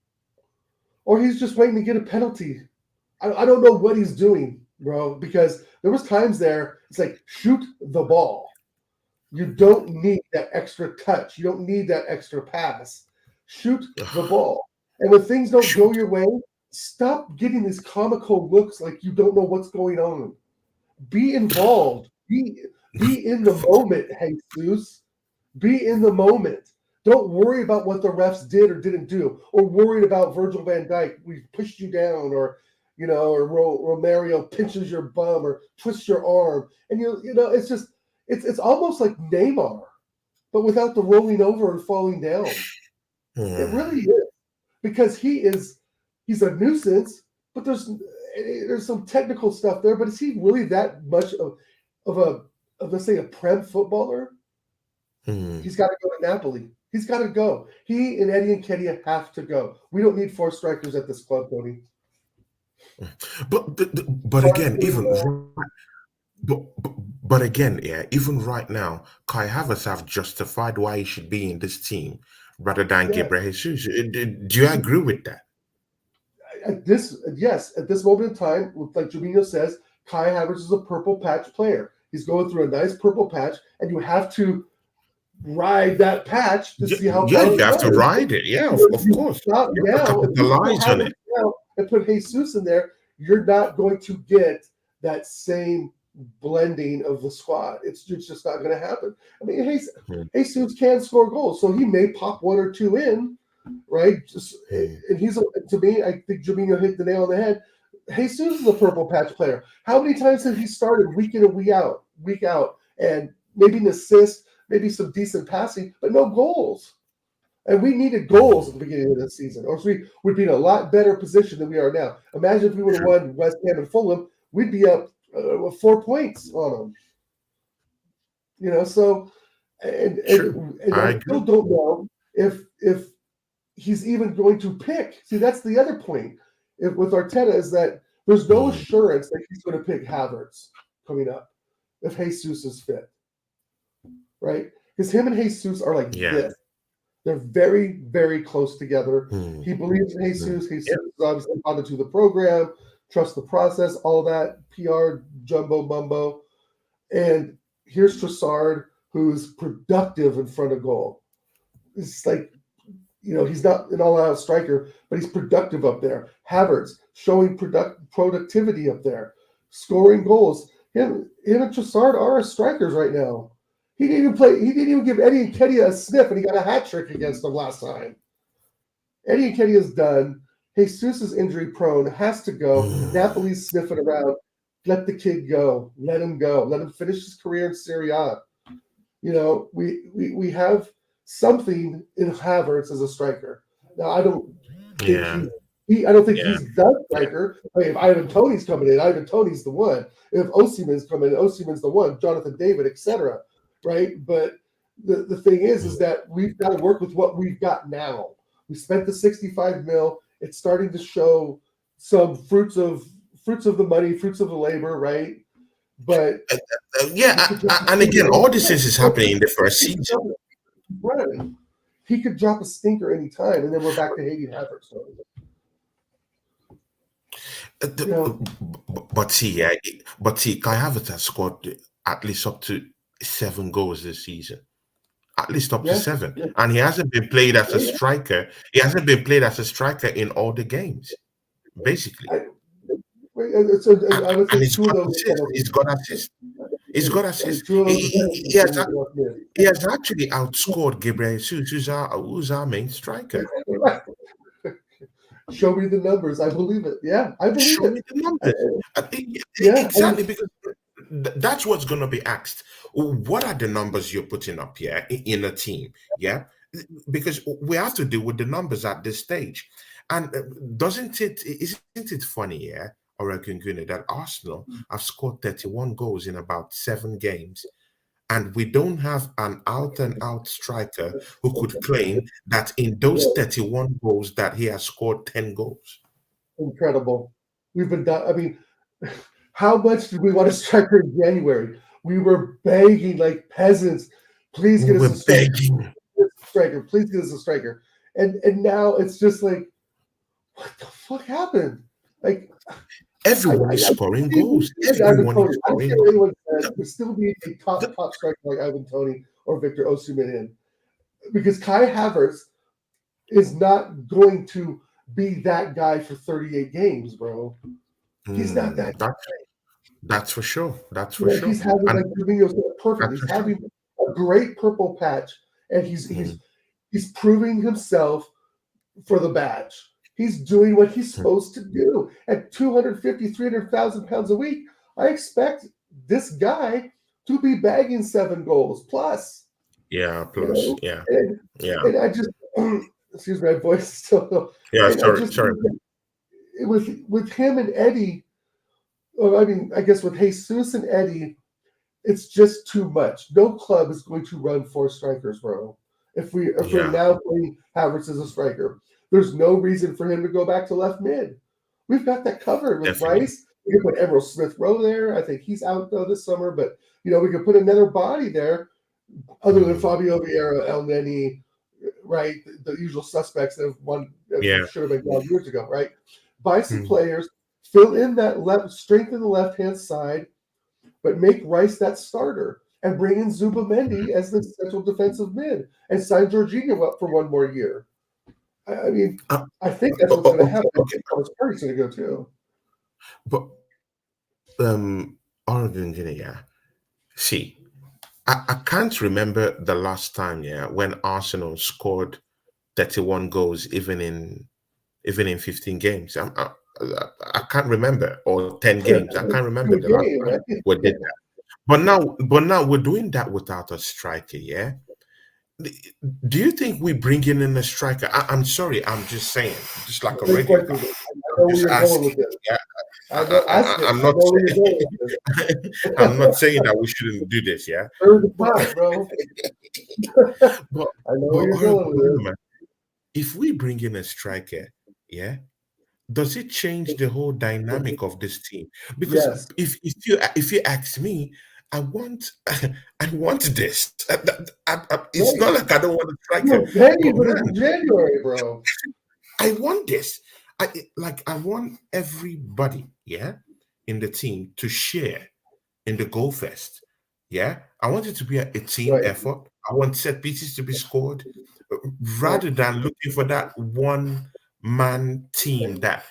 or he's just waiting to get a penalty. I don't know what he's doing, bro. Because there was times there, it's like shoot the ball. You don't need that extra touch. You don't need that extra pass. Shoot the ball. And when things don't go your way, stop getting these comical looks like you don't know what's going on. Be involved. Be in the moment, Jesus. Be in the moment. Don't worry about what the refs did or didn't do, or worried about Virgil van Dijk. We pushed you down, or Romario pinches your bum or twists your arm, and it's just it's almost like Neymar, but without the rolling over and falling down. It really is. Because he's a nuisance, but there's some technical stuff there. But is he really that much of a let's say a Prem footballer? He's got to go to Napoli. He's got to go. He and Eddie and Nketiah have to go. We don't need 4 strikers at this club, Tony. But again, even right now, Kai Havertz have justified why he should be in this team rather than Gabriel Jesus. Do you agree with that? At this moment in time, like Juminho says, Kai Havertz is a purple patch player. He's going through a nice purple patch, and you have to ride that patch to see how. Yeah, you have to ride it. Yeah, of course. Stop now. Capitalize on it. And put Jesus in there. You're not going to get that same blending of the squad. It's just not going to happen. I mean, Jesus can score goals, so he may pop 1 or 2 in, right? And he's, to me, I think Juminho hit the nail on the head. Jesus is a purple patch player. How many times has he started week in and week out, and maybe an assist, maybe some decent passing, but no goals? And we needed goals at the beginning of this season, or we would be in a lot better position than we are now. Imagine if we would have won West Ham and Fulham, we'd be up 4 points on them. So and I still don't know if he's even going to pick. See, that's the other point with Arteta, is that there's no assurance that he's going to pick Harvertz coming up if Jesus is fit, right? Because him and Jesus are like this. They're very, very close together. He believes in Jesus. Jesus is obviously bought into the program, trust the process, all that PR jumbo mumbo. And here's Trossard, who's productive in front of goal. It's like, he's not an all-out striker, but he's productive up there. Harvertz showing productivity up there, scoring goals. Him and Trossard are strikers right now. He didn't even give Eddie Nketiah a sniff, and he got a hat trick against him last time. Eddie Nketiah's done. Jesus is injury prone, has to go. Napoli's sniffing around. Let the kid go. Let him go. Let him finish his career in Serie A. We have something in Harvertz as a striker. Now, I don't think I don't think he's the striker. I mean, if Ivan Toney's coming in, Ivan Toney's the one. If Osimhen's coming in, Osimhen's the one. Jonathan David, etc. Right? But the thing is that we've got to work with what we've got now. We spent the 65 mil. It's starting to show some fruits of the money, fruits of the labor, right? But and again, all this is happening in the first season. Right. He could drop a stinker anytime, and then we're back to hating Harvertz. But see, Kai Havertz has scored at least up to 7 goals this season. At least up to 7. Yeah. And he hasn't been played as a striker. He hasn't been played as a striker in all the games, basically. He's got assists. He's got assists. He has actually outscored Gabriel Jesus, who's our main striker. Show me the numbers. I believe it. Yeah, I believe Show me the numbers. Exactly, because that's what's going to be asked. What are the numbers you're putting up here in a team? Yeah, because we have to deal with the numbers at this stage. And isn't it funny, that Arsenal have scored 31 goals in about 7 games, and we don't have an out-and-out striker who could claim that in those 31 goals that he has scored 10 goals. Incredible. We've been done. I mean, how much did we want a striker in January? We were begging like peasants, please get us a striker. Please get us a striker. And now it's just like, what the fuck happened? Like, everyone is scoring goals. Everyone is scoring goals. We still need a top striker like Ivan Toney or Victor Osimhen in, because Kai Havertz is not going to be that guy for 38 games, bro. He's not that guy. That's for sure. That's for sure. He's having perfect. He's having a great purple patch, and he's proving himself for the badge. He's doing what he's supposed to do. At 250, 300,000 pounds a week, I expect this guy to be bagging 7 goals plus. Yeah, plus. Yeah. And I just, excuse me, my voice is still. Yeah, sorry. With him and Eddie, I guess with Jesus and Eddie, it's just too much. No club is going to run 4 strikers, bro. If we're now playing Harvertz as a striker, there's no reason for him to go back to left mid. We've got that covered with Rice. We can put Emerald Smith Rowe there. I think he's out though this summer, but we could put another body there, other than Fabio Vieira, El Neni, right? The usual suspects that should have been gone years ago, right? Buy some players, fill in that strengthen the left-hand side, but make Rice that starter and bring in Zubimendi as the central defensive mid and sign Jorginho up for 1 more year. I mean, I think that's what's going to happen. Thomas Partey's going to go too. But Oregon, see, I can't remember the last time, when Arsenal scored 31 goals, even in 15 games. I can't remember, or 10 games. I can't remember the last time we did that. But now we're doing that without a striker, Do you think we bring in a striker? I'm sorry, I'm just saying, just like a Big radio question. guy. I I'm know where just you're going asking. with this. Yeah, I know. Ask it. I'm I not know where you're going with I'm not this. saying that we shouldn't do this. Yeah, Third the but pot, bro. but I know where but you're going with this. man, if we bring in a striker, yeah, does it change the whole dynamic of this team? Because Yes. if you ask me, I want I want this. It's Right. not like I don't want a You striker, were begging but for this man, in January, bro. I want this. I want everybody, yeah, in the team to share in the goal fest. Yeah, I want it to be a team Right. effort. I want set pieces to be scored, Right. rather than looking for that one man team that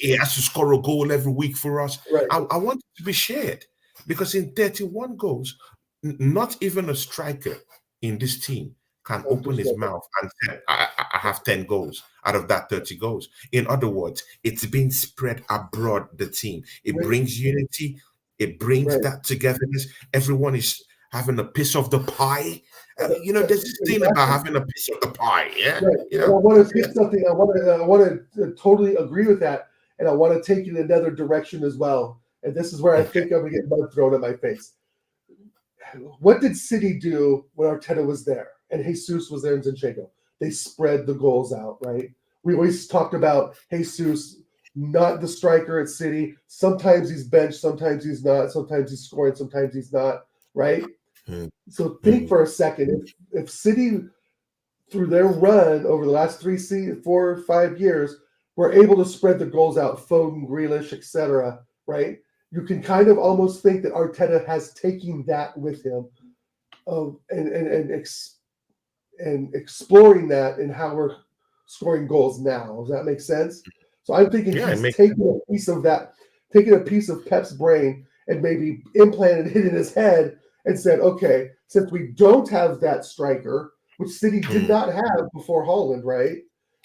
it has to score a goal every week for us. Right. I want it to be shared because in 31 goals, not even a striker in this team can open his mouth and say, I have 10 goals out of that 30 goals. In other words, it's been spread abroad the team. It Right. brings unity, it brings Right. that togetherness. Everyone is having a piece of the pie. There's this thing about Exactly. having a piece of the pie, yeah? Right. And I want to hit something. I want to totally agree with that, and I want to take it in another direction as well. And this is where I Okay. think I'm gonna get mud thrown in my face. What did City do when Arteta was there and Jesus was there and Zinchenko? They spread the goals out, right? We always talked about Jesus, not the striker at City. Sometimes he's benched, sometimes he's not, sometimes he's scoring, sometimes he's not, right? Mm, So think mm, for a second. If City, through their run over the last 4 or 5 years, were able to spread the goals out, Foden, Grealish, etc., right? You can kind of almost think that Arteta has taken that with him, and exploring that in how we're scoring goals now. Does that make sense? So I'm thinking yeah, it he's makes taking a piece of that, taking a piece of Pep's brain and maybe implanted it in his head and said, okay, since we don't have that striker, which City did mm, not have before Holland, right?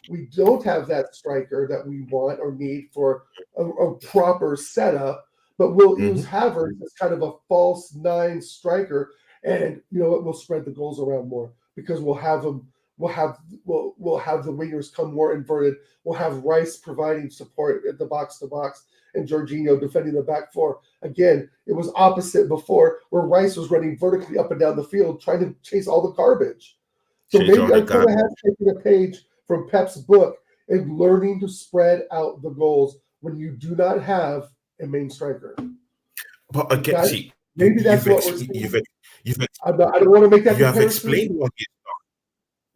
We don't have that striker that we want or need for a proper setup, but we'll use mhm, Havertz as kind of a false nine striker, and you know what? We'll spread the goals around more because we'll have them. We'll have the wingers come more inverted. We'll have Rice providing support at the box to box and Jorginho defending the back four. Again, it was opposite before, where Rice was running vertically up and down the field trying to chase all the garbage. So chase maybe all the Arteta garbage. has taken a page from Pep's book in learning to spread out the goals when you do not have a main striker. But again, That see, maybe that's what we're seeing. you've I don't want to make that you have comparison. explained what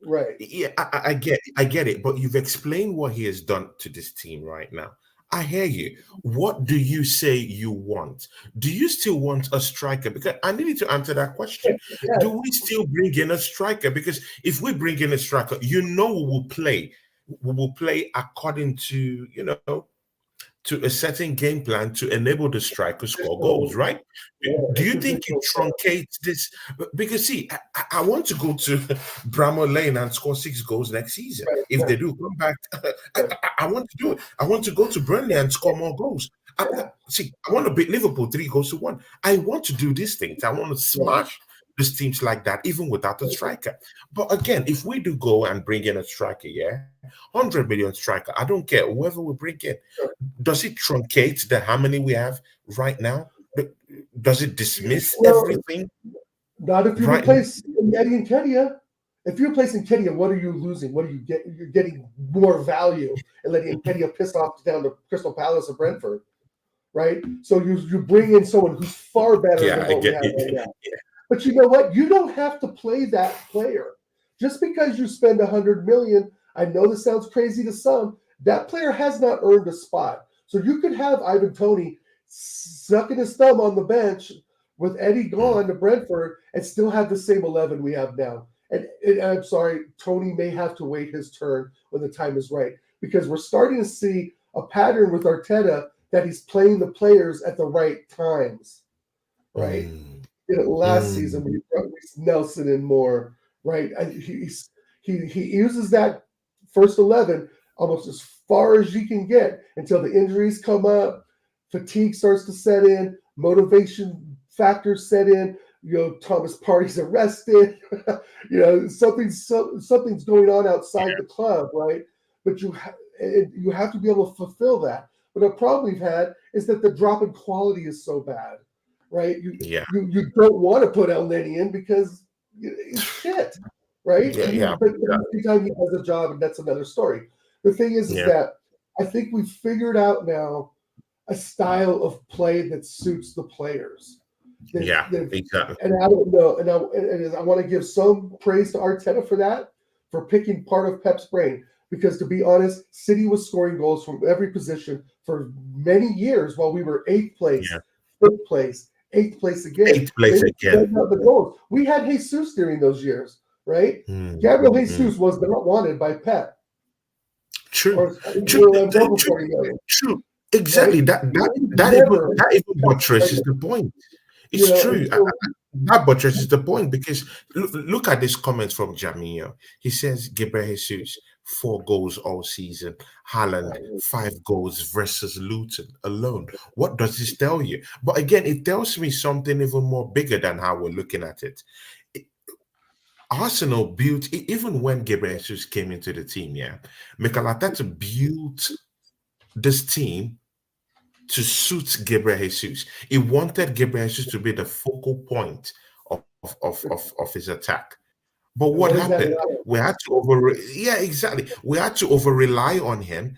Right. yeah, I get it, but you've explained what he has done to this team right now. I hear you. What do you say you want? Do you still want a striker? Because I need you to answer that question. Yeah. Do we still bring in a striker? Because if we bring in a striker, we will play. We will play according to, to a certain game plan to enable the striker to score goals, Positional, right? yeah, Do a you think it positional style. truncates this? Because see, I want to go to Bramall Lane and score 6 goals next season. Right, If right, they do come back, right. I want to do it. I want to go to Burnley and score more goals. Yeah, I want to beat Liverpool 3 goals to 1. I want to do these things. I want to right, smash these teams like that, even without a right. striker. But again, if we do go and bring in a striker, yeah, 100 million striker, I don't care, whoever we bring in, Sure. does it truncate the harmony we have right now? Does it dismiss Well, everything not if you right now? replace Eddie and Kedia. If you're replacing Kedia, what are you losing? What do you get? You're getting more value and letting Kedia piss off down to Crystal Palace or Brentford, right? So you bring in someone who's far better Yeah, than I what we get have right it. now. But you know what? You don't have to play that player. Just because you spend 100 million, I know this sounds crazy to some, that player has not earned a spot. So you could have Ivan Toney sucking his thumb on the bench with Eddie Mm, gone to Brentford and still have the same 11 we have now. And I'm sorry, Tony may have to wait his turn when the time is right, because we're starting to see a pattern with Arteta that he's playing the players at the right times, right? mm, Did it last season mm, when he brought Reece Nelson in more, right? He uses that first 11 almost as far as you can get until the injuries come up, fatigue starts to set in, motivation factors set in. Thomas Partey's arrested. Something's going on outside the club, right? But you have to be able to fulfill that. But the problem we've had is that the drop in quality is so bad, right? You don't want to put El Neni in because it's shit, right? But every time he has a job, and that's another story. The thing is that I think we've figured out now a style of play that suits the players. Exactly. And I don't know, and I want to give some praise to Arteta for that, for picking part of Pep's brain. Because to be honest, City was scoring goals from every position for many years while we were 8th place, 5th place, 8th place again. 8th place again. The goals. We had Jesus during those years, right? Gabriel Jesus was not wanted by Pep. True. Exactly. Right? That even buttresses the point. It's true. That buttresses the point because look at this comments from Jamio. He says Gabriel Jesus 4 goals all season. Haaland 5 goals versus Luton alone. What does this tell you? But again, it tells me something even more bigger than how we're looking at it. Arsenal built, even when Gabriel Jesus came into the team, Mikel Arteta built this team to suit Gabriel Jesus. He wanted Gabriel Jesus to be the focal point of his attack. But what happened? We had to We had to over rely on him,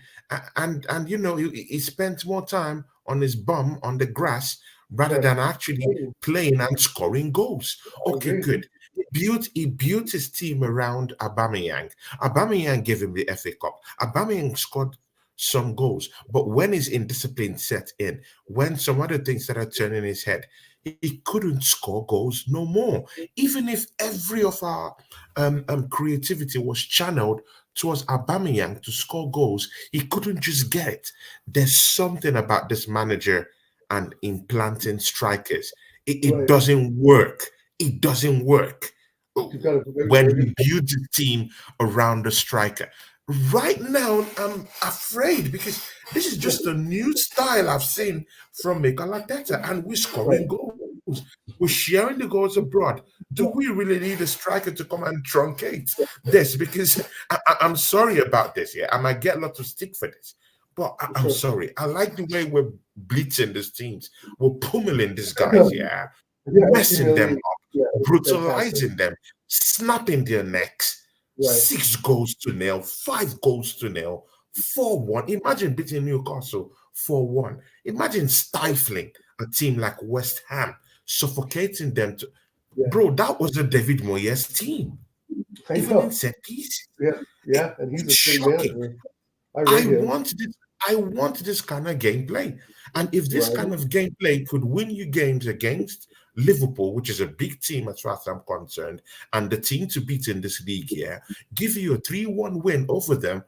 and he spent more time on his bum on the grass rather than actually playing and scoring goals. Okay, good. He built his team around Aubameyang. Aubameyang gave him the FA Cup. Aubameyang scored some goals, but when his indiscipline set in, when some other things started turning his head, he couldn't score goals no more. Even if every of our creativity was channeled towards Aubameyang to score goals, he couldn't just get it. There's something about this manager and implanting strikers. It doesn't work. It doesn't work when you build the team around the striker. Right now, I'm afraid because this is just a new style I've seen from Mikel Arteta, and we're scoring goals. We're sharing the goals abroad. Do we really need a striker to come and truncate this? Because I'm sorry about this. I might get a lot of stick for this, but I'm sorry. I like the way we're blitzing these teams. We're pummeling these guys. Messing them up, brutalizing them, snapping their necks. 6 goals to nil, 5 goals to nil, 4-1. Imagine beating Newcastle 4-1. Imagine stifling a team like West Ham, suffocating them. Bro, that was the David Moyes team. Even in set pieces. And he's shocking. I want this kind of gameplay. And if this kind of gameplay could win you games against Liverpool, which is a big team as far as I'm concerned, and the team to beat in this league give you a 3-1 win over them,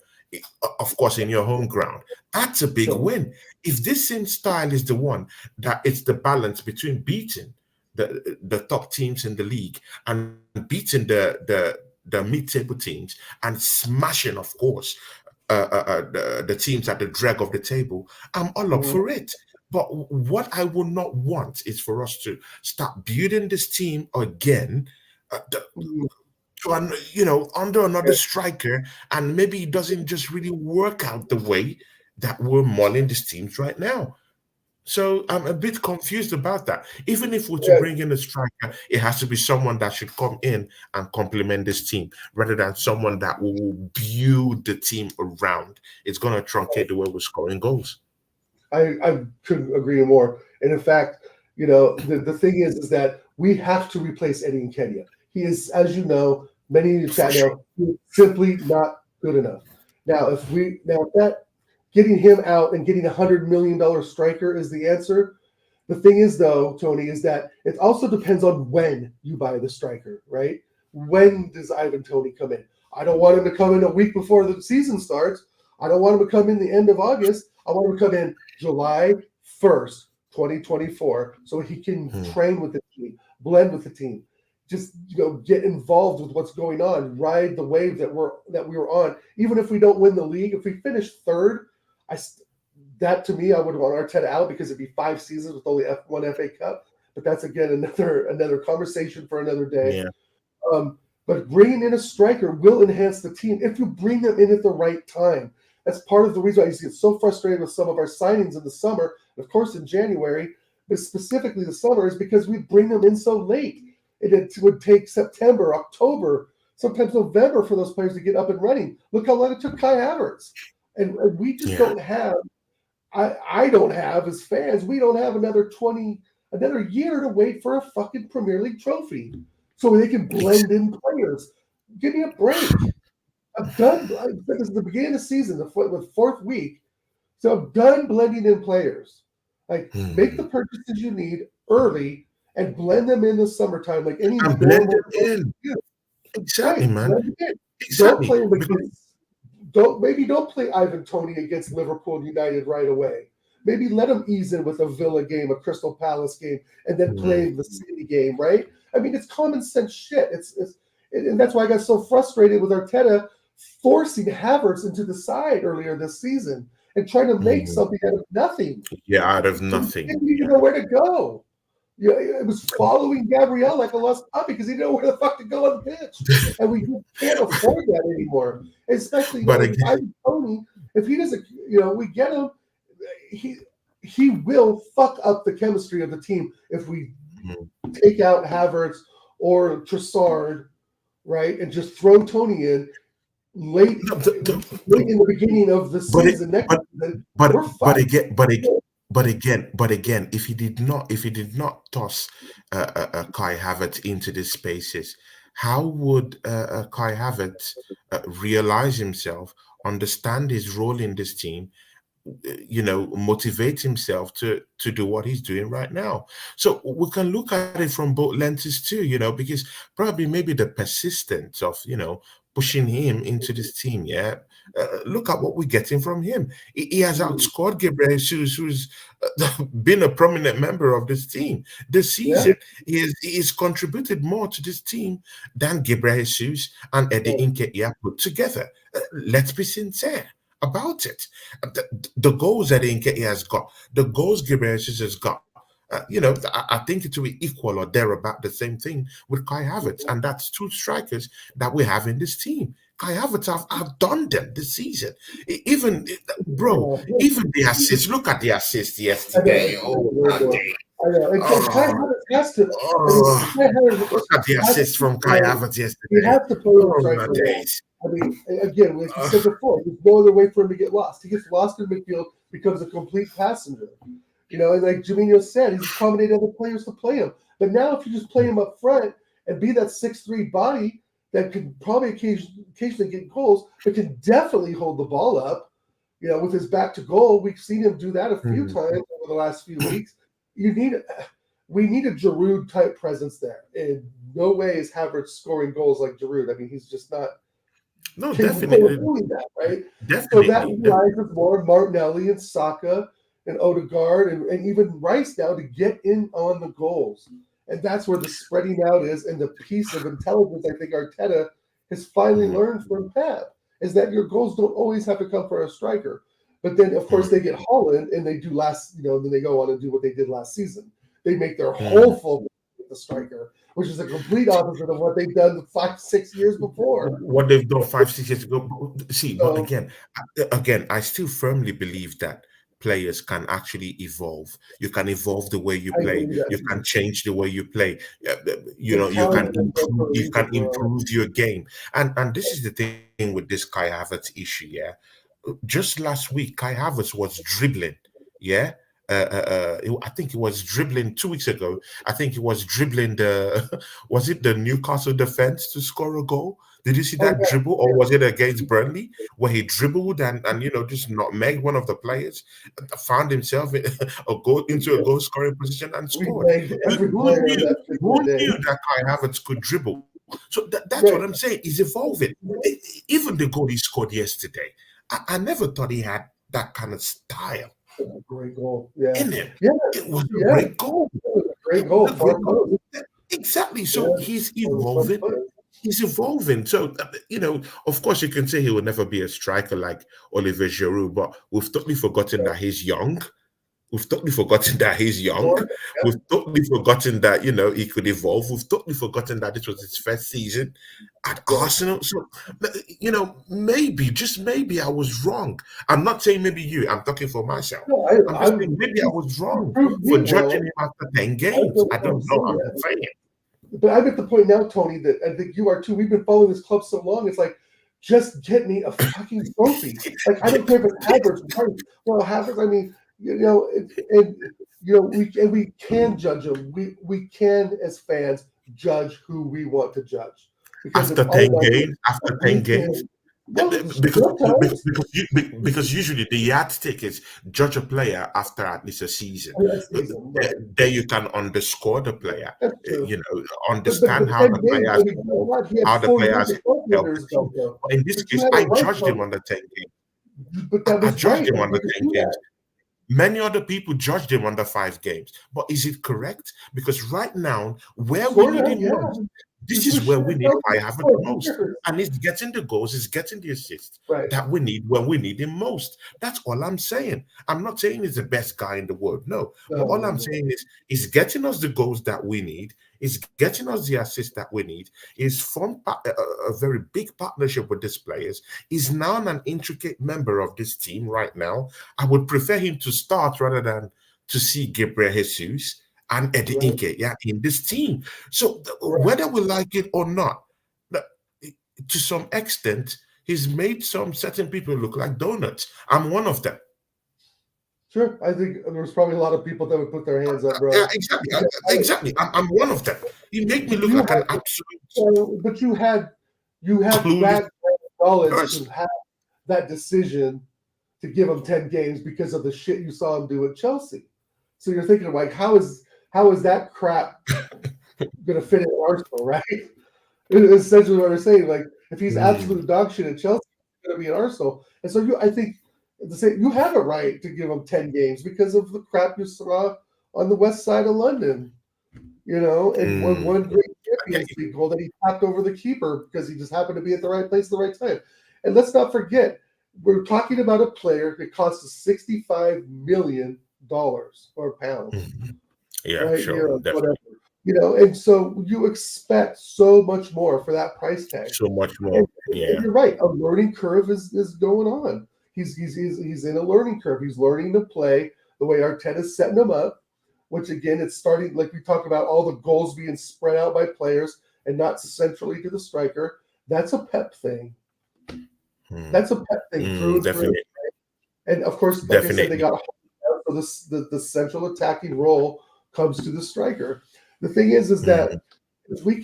of course, in your home ground. That's a big win. If this same style is the one, that it's the balance between beating the top teams in the league and beating the mid-table teams and smashing, of course, the teams at the drag of the table, I'm all up for it. But what I would not want is for us to start building this team again, under another striker, and maybe it doesn't just really work out the way that we're mulling these teams right now. So I'm a bit confused about that. Even if we're to bring in a striker, it has to be someone that should come in and complement this team rather than someone that will build the team around. It's going to truncate the way we're scoring goals. I couldn't agree more. And in fact, the thing is that we have to replace Eddie Nketiah. He is, as you know, many in the chat know, simply not good enough. Now, if that getting him out and getting $100 million striker is the answer. The thing is, though, Tony, is that it also depends on when you buy the striker, right? When does Ivan Toney come in? I don't want him to come in a week before the season starts. I don't want him to come in the end of August. I want him to come in July 1st, 2024, so he can train with the team, blend with the team, just get involved with what's going on, ride the wave that we were on. Even if we don't win the league, if we finish third, to me, I would want Arteta out because it'd be 5 seasons with only one FA Cup. but that's again another conversation for another day. Yeah. But bringing in a striker will enhance the team if you bring them in at the right time. That's part of the reason I used to get so frustrated with some of our signings in the summer, and of course in January, but specifically the summer, is because we bring them in so late. It would take September, October, sometimes November for those players to get up and running. Look how long it took Kai Havertz. And we just don't have, I don't have, as fans, we don't have another year to wait for a fucking Premier League trophy so they can blend in players. Give me a break. I'm done. This is the beginning of the season, the fourth week. So I'm done blending in players. Like, make the purchases you need early and blend them in the summertime like any And blend normal it in. Exactly, right, man. Exactly. Don't play against. Don't play Ivan Toney against Liverpool United right away. Maybe let him ease in with a Villa game, a Crystal Palace game, and then play the City game, right? I mean, it's common sense shit. And that's why I got so frustrated with Arteta forcing Havertz into the side earlier this season and trying to make something out of nothing. Yeah, out of nothing. He didn't even know where to go. Yeah, it was following Gabriel like a lost puppy because he didn't know where the fuck to go on the pitch, and we can't afford that anymore. Especially, Ivan Toney, if he doesn't, we get him, he will fuck up the chemistry of the team if we take out Havertz or Trossard, right, and just throw Toney in late in the beginning of the season. But again, if he did not toss Kai Havertz into the spaces, how would Kai Havertz realize himself, understand his role in this team, motivate himself to do what he's doing right now? So we can look at it from both lenses too, because probably maybe the persistence of pushing him into this team. Look at what we're getting from him. He has outscored Gabriel Jesus, who's been a prominent member of this team this season. He's contributed more to this team than Gabriel Jesus and Eddie Nketiah put together. Let's be sincere about it. The goals that Nketiah has got, the goals Gabriel Jesus has got, I think it will be equal or thereabout the same thing with Kai Havertz, and that's two strikers that we have in this team. Kai Havertz have done them this season. Even the assists. Look at the assist yesterday. I know. And Kai Havertz has to. Look at the assist from Kai Havertz yesterday. He has to play the days. I mean, again, like you said before, there's no other way for him to get lost. He gets lost in midfield, becomes a complete passenger. And like Juninho said, he's accommodated other players to play him. But now if you just play him up front and be that 6'3" body that could probably occasionally get goals, but can definitely hold the ball up, with his back to goal. We've seen him do that a few times over the last few weeks. We need a Giroud type presence there. In no way is Havertz scoring goals like Giroud. I mean, he's just not. No, definitely doing that, right? Definitely. So that realizes more Martinelli and Saka and Odegaard and even Rice now to get in on the goals. And that's where the spreading out is, and the piece of intelligence I think Arteta has finally learned from Pep is that your goals don't always have to come from a striker. But then, of course, they get Holland and they do then they go on and do what they did last season. They make their whole full with the striker, which is a complete opposite of what they've done 5-6 years before. What they've done 5-6 years ago. See, but again, I still firmly believe that players can actually evolve. You can evolve the way you play. You can change the way you play. You can improve your game. And this is the thing with this Kai Havertz issue. Just last week, Kai Havertz was dribbling. I think he was dribbling 2 weeks ago. I think he was dribbling was it the Newcastle defense to score a goal? Did you see that dribble, or was it against Burnley where he dribbled and just nutmegged one of the players, found himself into a goal scoring position and scored? Who knew that Kai Havertz could dribble? So that's what I'm saying. He's evolving. Even the goal he scored yesterday, I never thought he had that kind of style. Great goal, in him. It was a great goal. Great goal. Exactly. So he's evolving. He's evolving. So, of course, you can say he will never be a striker like Olivier Giroud, but we've totally forgotten that he's young. We've totally forgotten that he's young. Sure. Yeah. We've totally forgotten that, he could evolve. We've totally forgotten that this was his first season at Yeah. Arsenal. So, maybe, just maybe I was wrong. I'm not saying maybe you. I'm talking for myself. No, I'm just saying maybe I was wrong proved for me judging wrong. him after 10 games. I don't know. I'm Yeah. just saying. But I'm at the point now, Tony, that I think you are too. We've been following this club so long. It's like, just get me a fucking trophy. Like, I don't care if it's Harvertz. Well, Harvertz, I mean, we can judge them. We can, as fans, judge who we want to judge. Because After 10 games, well, because usually the yardstick is judge a player after at least a season. Right. There you can underscore the player. That's true. Understand how the players help. But in this case, I judged him on the 10 games. But that was I judged him right. on the 10 games. Many other people judged him under 5 games. But is it correct? Because right now, where we need him most, this is where we need Harvertz the most. And he's getting the goals, he's getting the assists that we need when we need him most. That's all I'm saying. I'm not saying he's the best guy in the world. No. But all I'm saying is he's getting us the goals that we need. He's getting us the assists that we need. He's formed a very big partnership with these players. He's now an intricate member of this team right now. I would prefer him to start rather than to see Gabriel Jesus and Ethihad in this team. So whether we like it or not, to some extent, he's made some certain people look like donuts. I'm one of them. Sure, I think there's probably a lot of people that would put their hands up, bro. Exactly. I'm one of them. He made me look like an absolute. But you had that knowledge to have that decision to give him 10 games because of the shit you saw him do at Chelsea. So you're thinking, like, how is that crap going to fit in Arsenal, right? It's essentially what we're saying. Like, if he's absolute dog shit at Chelsea, he's going to be at Arsenal. And so I think you have a right to give him 10 games because of the crap you saw on the west side of London, and one great Champions League goal that he tapped over the keeper because he just happened to be at the right place at the right time. And let's not forget, we're talking about a player that cost us $65 million or pounds. Yeah, right? sure. Whatever. And so you expect so much more for that price tag. So much more. And you're right. A learning curve is going on. He's in a learning curve. He's learning to play the way Arteta's setting him up, which again, it's starting, like we talk about, all the goals being spread out by players and not centrally to the striker. That's a Pep thing. That's a Pep thing. Definitely. And of course, like I said, they got the central attacking role comes to the striker. The thing is that we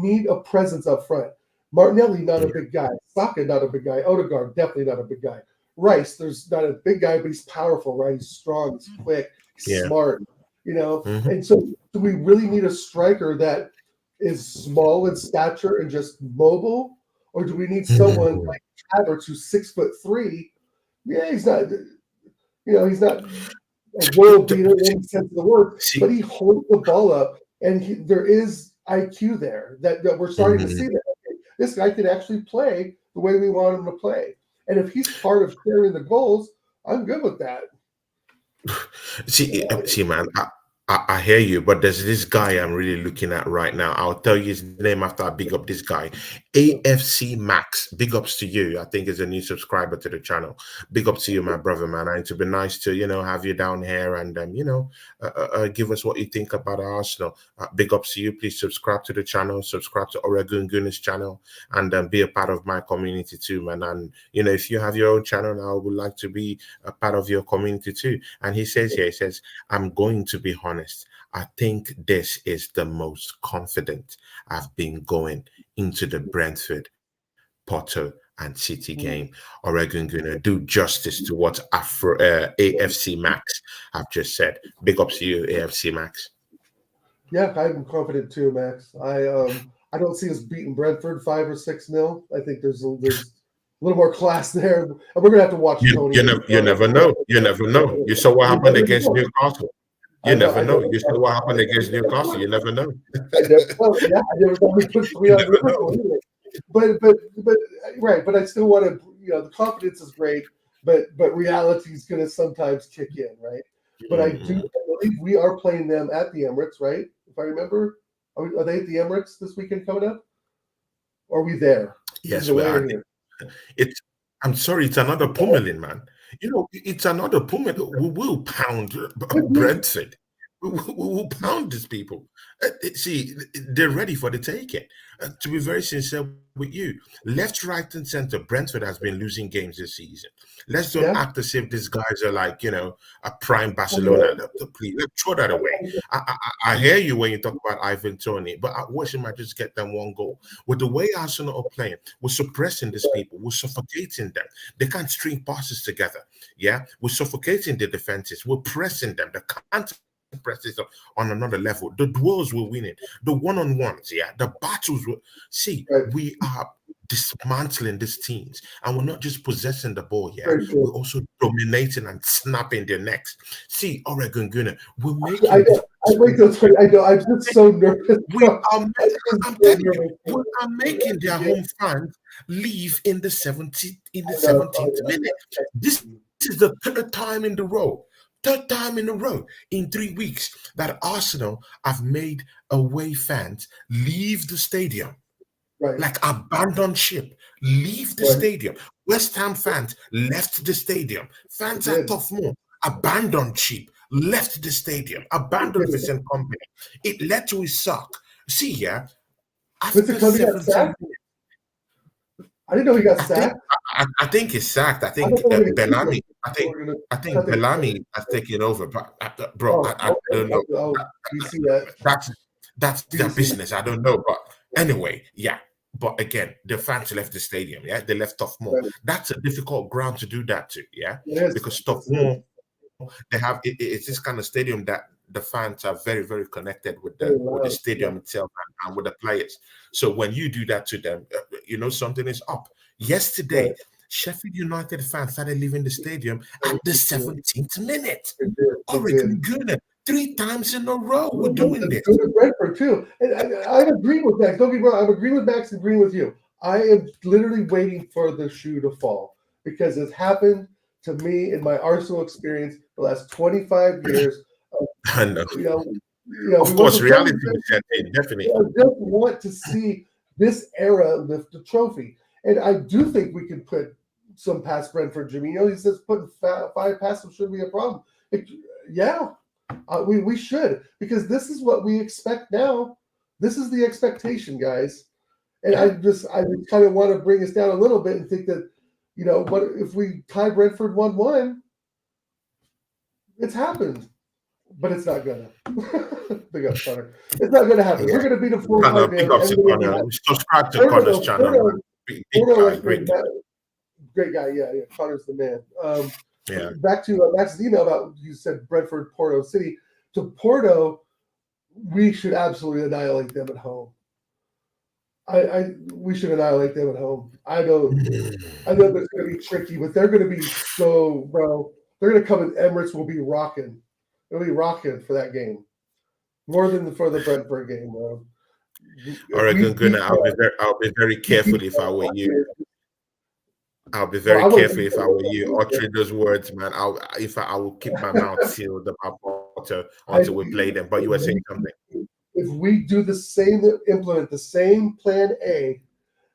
need a presence up front. Martinelli, not a big guy. Saka, not a big guy. Odegaard, definitely not a big guy. Rice, there's not a big guy, but he's powerful, right? He's strong, he's quick, he's smart, And so do we really need a striker that is small in stature and just mobile? Or do we need someone like Harvertz who's 6'3"? Yeah, he's not, he's not a world beater in any sense of the word, but he holds the ball up, and there is IQ there that we're starting to see that this guy can actually play the way we want him to play. And if he's part of sharing the goals, I'm good with that. See, man, I hear you, but there's this guy I'm really looking at right now. I'll tell you his name after I big up this guy. AFC Max. Big ups to you. I think is a new subscriber to the channel. Big up to you, my brother, man. And to be nice to, have you down here and, give us what you think about Arsenal. Big ups to you. Please subscribe to the channel. Subscribe to Oregon Gunners channel and be a part of my community too, man. And, if you have your own channel, I would like to be a part of your community too. And he says here, I'm going to be honest. I think this is the most confident I've been going into the Brentford, Porto, and City game. Oregon gonna do justice to what AFC Max have just said. Big up to you, AFC Max. Yeah, I'm confident too, Max. I don't see us beating Brentford 5 or 6-0. I think there's a little more class there, and we're gonna have to watch Tony. You never know. You never know. You saw what happened against Newcastle. You never know. You saw what happened against Newcastle. You never know. I never thought we put 3 on Liverpool anyway. But right. But I still want to. The confidence is great, but reality is going to sometimes kick in, right? But I believe we are playing them at the Emirates, right? If I remember, are they at the Emirates this weekend coming up? Or are we there? Yes, we are. It's. I'm sorry, it's another pummeling, man. It's another pummeling. We will pound Brentford. We will pound these people. See, they're ready for the taking. To be very sincere with you, left, right, and center, Brentford has been losing games this season. Let's don't act as if these guys are like, a prime Barcelona. Please, let's throw that away. I hear you when you talk about Ivan Toney, but I wish him might just get them one goal. With the way Arsenal are playing, we're suppressing these people. We're suffocating them. They can't string passes together. Yeah, we're suffocating the defenses. We're pressing them. They can't press this on another level. The duels we're winning, the one-on-ones, the battles. We are dismantling these teams, and we're not just possessing the ball. We're also dominating and snapping their necks. See, Oregon Gunner, we're making. I know. I'm just so nervous. I'm telling you, we are making their home fans leave in the 17th minute. This is the third time in a row in 3 weeks that Arsenal have made away fans leave the stadium. Like abandoned ship, leave the stadium. West Ham fans left the stadium. Fans at Tough Moor, abandoned ship, left the stadium, abandoned Vincent Company. It led to his sack. See here, after 17 I didn't know he got sacked. I think he's sacked. I think Bellamy. I think Bellamy has taken over. But bro, I don't know. You see that? That's their business. I don't know. But anyway, yeah. But again, the fans left the stadium. Yeah, they left Tough Moor. That's a difficult ground to do that to. Yeah, because Tough Moor, they have it's this kind of stadium that the fans are very, very connected with the stadium itself and with the players. So when you do that to them, something is up. Yesterday, Sheffield United fans started leaving the stadium at the 17th minute. Oregon Gunner, 3 times in a row we're doing this. Brentford too. And I agree with Max. Don't get me wrong. I'm agreeing with Max and agreeing with you. I am literally waiting for the shoe to fall because it's happened to me in my Arsenal experience the last 25 years. I know. Of course, reality is set in, definitely. I just want to see this era lift the trophy. And I do think we can put some past Brentford, Jimmy. He says putting 5 past them shouldn't be a problem. We should, because this is what we expect now. This is the expectation, guys. And I kind of want to bring us down a little bit and think that, what if we tie Brentford 1-1? It's happened, but it's not gonna. Big up, Connor. It's not gonna happen. We're gonna beat a 4-5 Big up to Connor. Subscribe to Connor's channel. Great guy. Yeah. Connor's the man. Back to Max's email about, you said Brentford, Porto City. To Porto, we should absolutely annihilate them at home. We should annihilate them at home. I know that's going to be tricky, but they're going to be bro. They're going to come in Emirates. We'll be rocking. It'll be rocking for that game, more than for the Brentford game, bro. Oregon Gunner, I'll be very careful if I were you. I'll be very careful if I were you uttering those words, man. I will keep my mouth sealed about Porto until we play them. But you were saying something. If we do implement the same plan A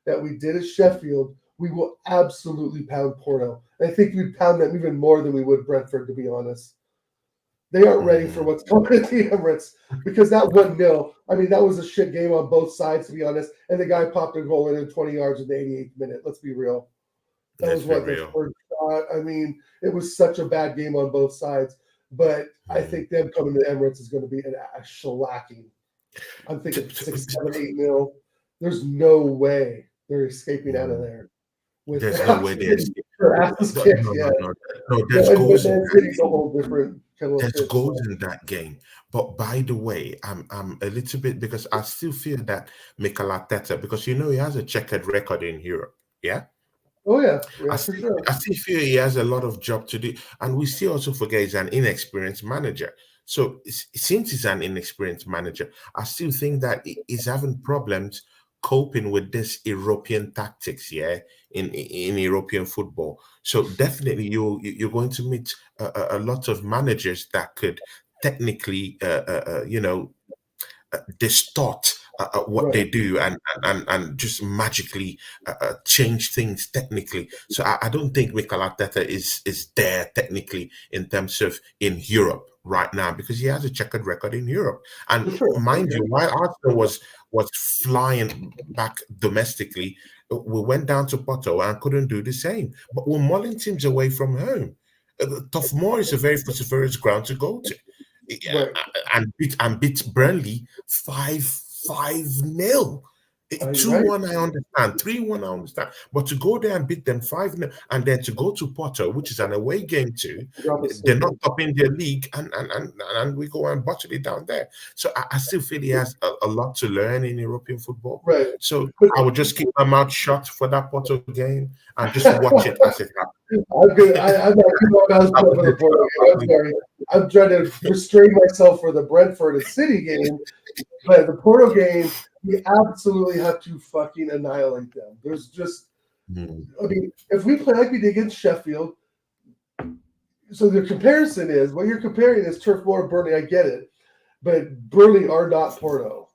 that we did at Sheffield, we will absolutely pound Porto. I think we'd pound them even more than we would Brentford, to be honest. They aren't ready for what's coming at the Emirates, because that 1-0, that was a shit game on both sides, to be honest. And the guy popped a goal in 20 yards in the 88th minute. Let's be real. That was what the first shot. It was such a bad game on both sides. But I think them coming to the Emirates is going to be a shellacking. I'm thinking 6, 7, 8-0. There's no way they're escaping out of there. There's no way they're escaping. No, there's goals in that. A whole different there's goals in that game. But by the way, I'm a little bit, because I still feel that Mikel Arteta, because he has a checkered record in Europe. Yeah. Oh, yeah. I still feel he has a lot of job to do. And we still also forget he's an inexperienced manager. So since he's an inexperienced manager, I still think that he's having problems coping with this European tactics, in European football. So definitely you're going to meet a lot of managers that could technically, distort what they Right. do, and just magically change things technically. So I don't think Mikel Arteta is there technically in terms of in Europe right now, because he has a checkered record in Europe. And For sure. mind you, while Arsenal was flying back domestically, we went down to Porto and couldn't do the same. But we're mulling teams away from home. Tough Moor is a very vociferous ground to go to. Yeah, Right. and beat Burnley 5-0. Are you 2-1 I understand, 3-1 I understand, but to go there and beat them 5-0, and then to go to Porto, which is an away game too, they're not top in their league, and we go and bottle it down there. So I still feel he has a lot to learn in European football. Right. So I would just keep my mouth shut for that Porto game and just watch it as it happens. I'm good. I'm not keeping my mouth shut for the Porto game. I'm sorry. I'm trying to restrain myself for the Brentford and City game, but the Porto game, we absolutely have to fucking annihilate them. There's just, I mean, if we play like we did against Sheffield, so the comparison is, what you're comparing is Turf Moor, Burnley, I get it, but Burnley are not Porto,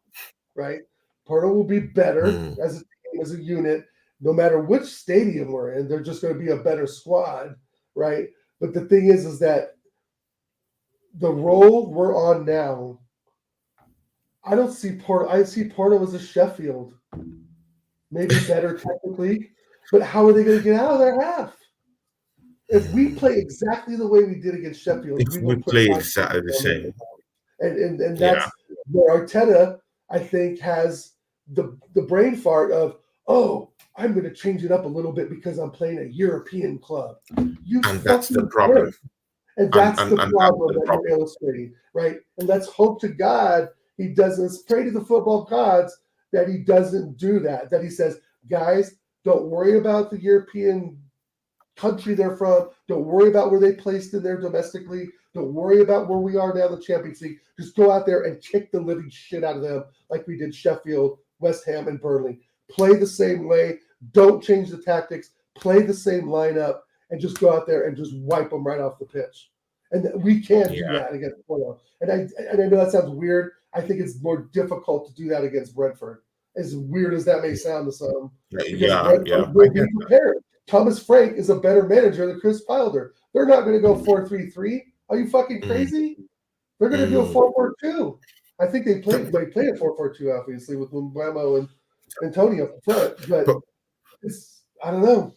right? Porto will be better as a team, as a unit, no matter which stadium we're in. They're just going to be a better squad, right? But the thing is that the role we're on now, I don't see Porto. I see Porto as a Sheffield, maybe better technically, but how are they going to get out of their half? If we play exactly the way we did against Sheffield, If we play exactly the same, and that's where Arteta, I think, has the brain fart of, oh, I'm going to change it up a little bit because I'm playing a European club. And that's the problem. And that's the problem that you're illustrating, right? And let's hope to God he doesn't, pray to the football gods that he doesn't do that, that he says, guys, don't worry about the European country they're from. Don't worry about where they placed in there domestically. Don't worry about where we are now in the Champions League. Just go out there and kick the living shit out of them like we did Sheffield, West Ham, and Burnley. Play the same way. Don't change the tactics. Play the same lineup and just go out there and just wipe them right off the pitch. And we can't do that against Porto. And I know that sounds weird. I think it's more difficult to do that against Brentford. As weird as that may sound to some. Brentford will be prepared. Thomas Frank is a better manager than Chris Wilder. They're not going to go 4-3-3. Are you fucking crazy? They're going to do a 4-4-2. I think they play a 4-4-2, obviously, with Mbeumo and Tony up front. But it's, I don't know.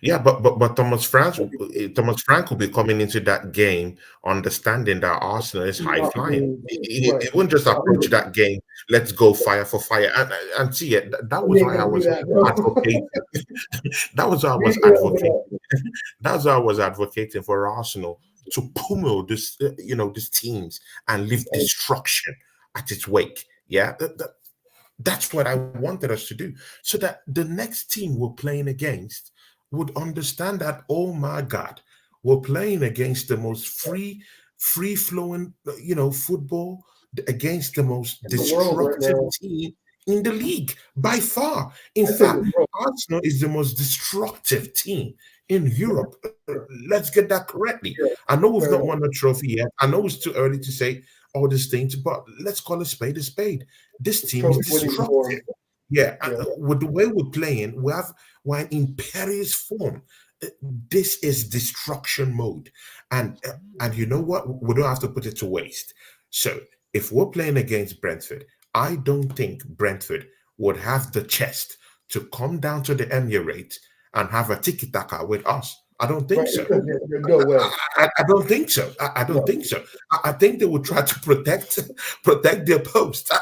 Yeah, but Thomas Frank will be coming into that game understanding that Arsenal is high flying. He wouldn't just approach that game, let's go fire for fire. And see it. That was why I was advocating. That was why I was advocating. That's why I was advocating for Arsenal to pummel these teams and leave destruction at its wake. Yeah. That's what I wanted us to do. So that the next team we're playing against would understand that, oh my God, we're playing against the most free-flowing, football, against the most destructive team in the league by far. In fact, Arsenal is the most destructive team in Europe. Let's get that correctly. I know we've not won a trophy yet. I know it's too early to say all these things, but let's call a spade a spade. This team is destructive. With the way we're playing, we're in imperious form. This is destruction mode, and you know what? We don't have to put it to waste. So if we're playing against Brentford, I don't think Brentford would have the chest to come down to the Emirates and have a tiki-taka with us. I don't think so. No way. I don't think so. I don't think so. I think they would try to protect their post.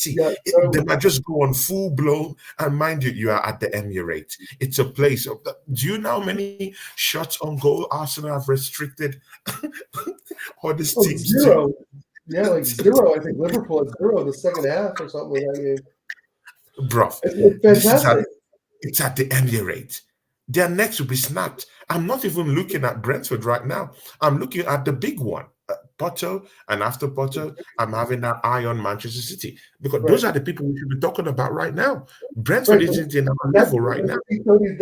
They might just go on full blown. And mind you are at the Emirates. It's a place of. Do you know how many shots on goal Arsenal have restricted all these teams? Zero. Yeah, like zero. I think Liverpool had 0 in the second half or something like that game. Bruv, it's fantastic. It's at the Emirates. Their necks will be snapped. I'm not even looking at Brentford right now. I'm looking at the big one. Porto, and after Porto, I'm having that eye on Manchester City because Right. those are the people we should be talking about right now. Brentford Right. isn't in our That's level right now. Tony,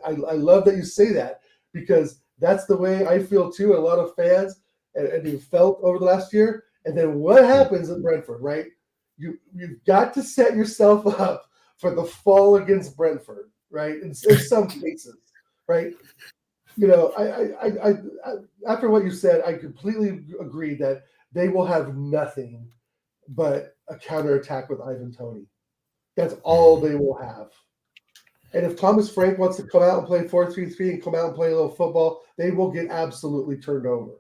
I love that you say that, because that's the way I feel too. And a lot of fans and you felt over the last year. And then what happens at Brentford, right? You've got to set yourself up for the fall against Brentford, right? In some cases, right? You know, I after what you said, I completely agree that they will have nothing but a counterattack with Ivan Toney. That's all they will have. And if Thomas Frank wants to come out and play 4-3-3 and come out and play a little football, they will get absolutely turned over.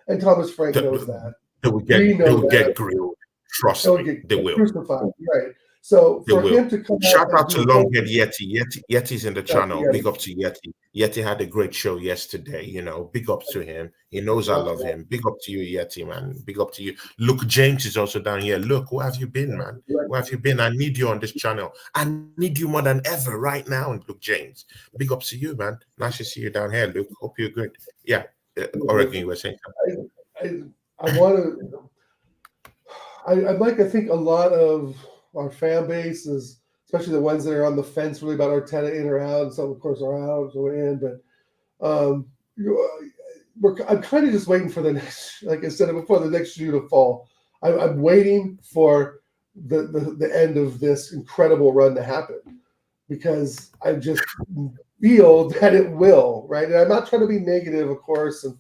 And Thomas Frank They, knows that. they will get We they know will that. get grilled. Trust He'll me, get they will. crucified. Right. So They for will. him to come out Shout and out to do a whole Longhead Yeti. Yeti's in the channel. yeah, Big up to Yeti. Yeti had a great show yesterday. Big up to him. He knows I love him. Big up to you, Yeti, man. Big up to you. Luke James is also down here. Look, where have you been, man? Where have you been? I need you on this channel. I need you more than ever right now, Luke James. Big up to you, man. Nice to see you down here, Luke. Hope you're good. Yeah. Oregon, you were saying something. I want to. I think a lot of our fan base is, especially the ones that are on the fence really about Arteta in or out, and some of course are out or in, but I'm kind of just waiting for the next, like I said before, the next shoe to fall. I'm waiting for the end of this incredible run to happen, because I just feel that it will, right? And I'm not trying to be negative, of course, and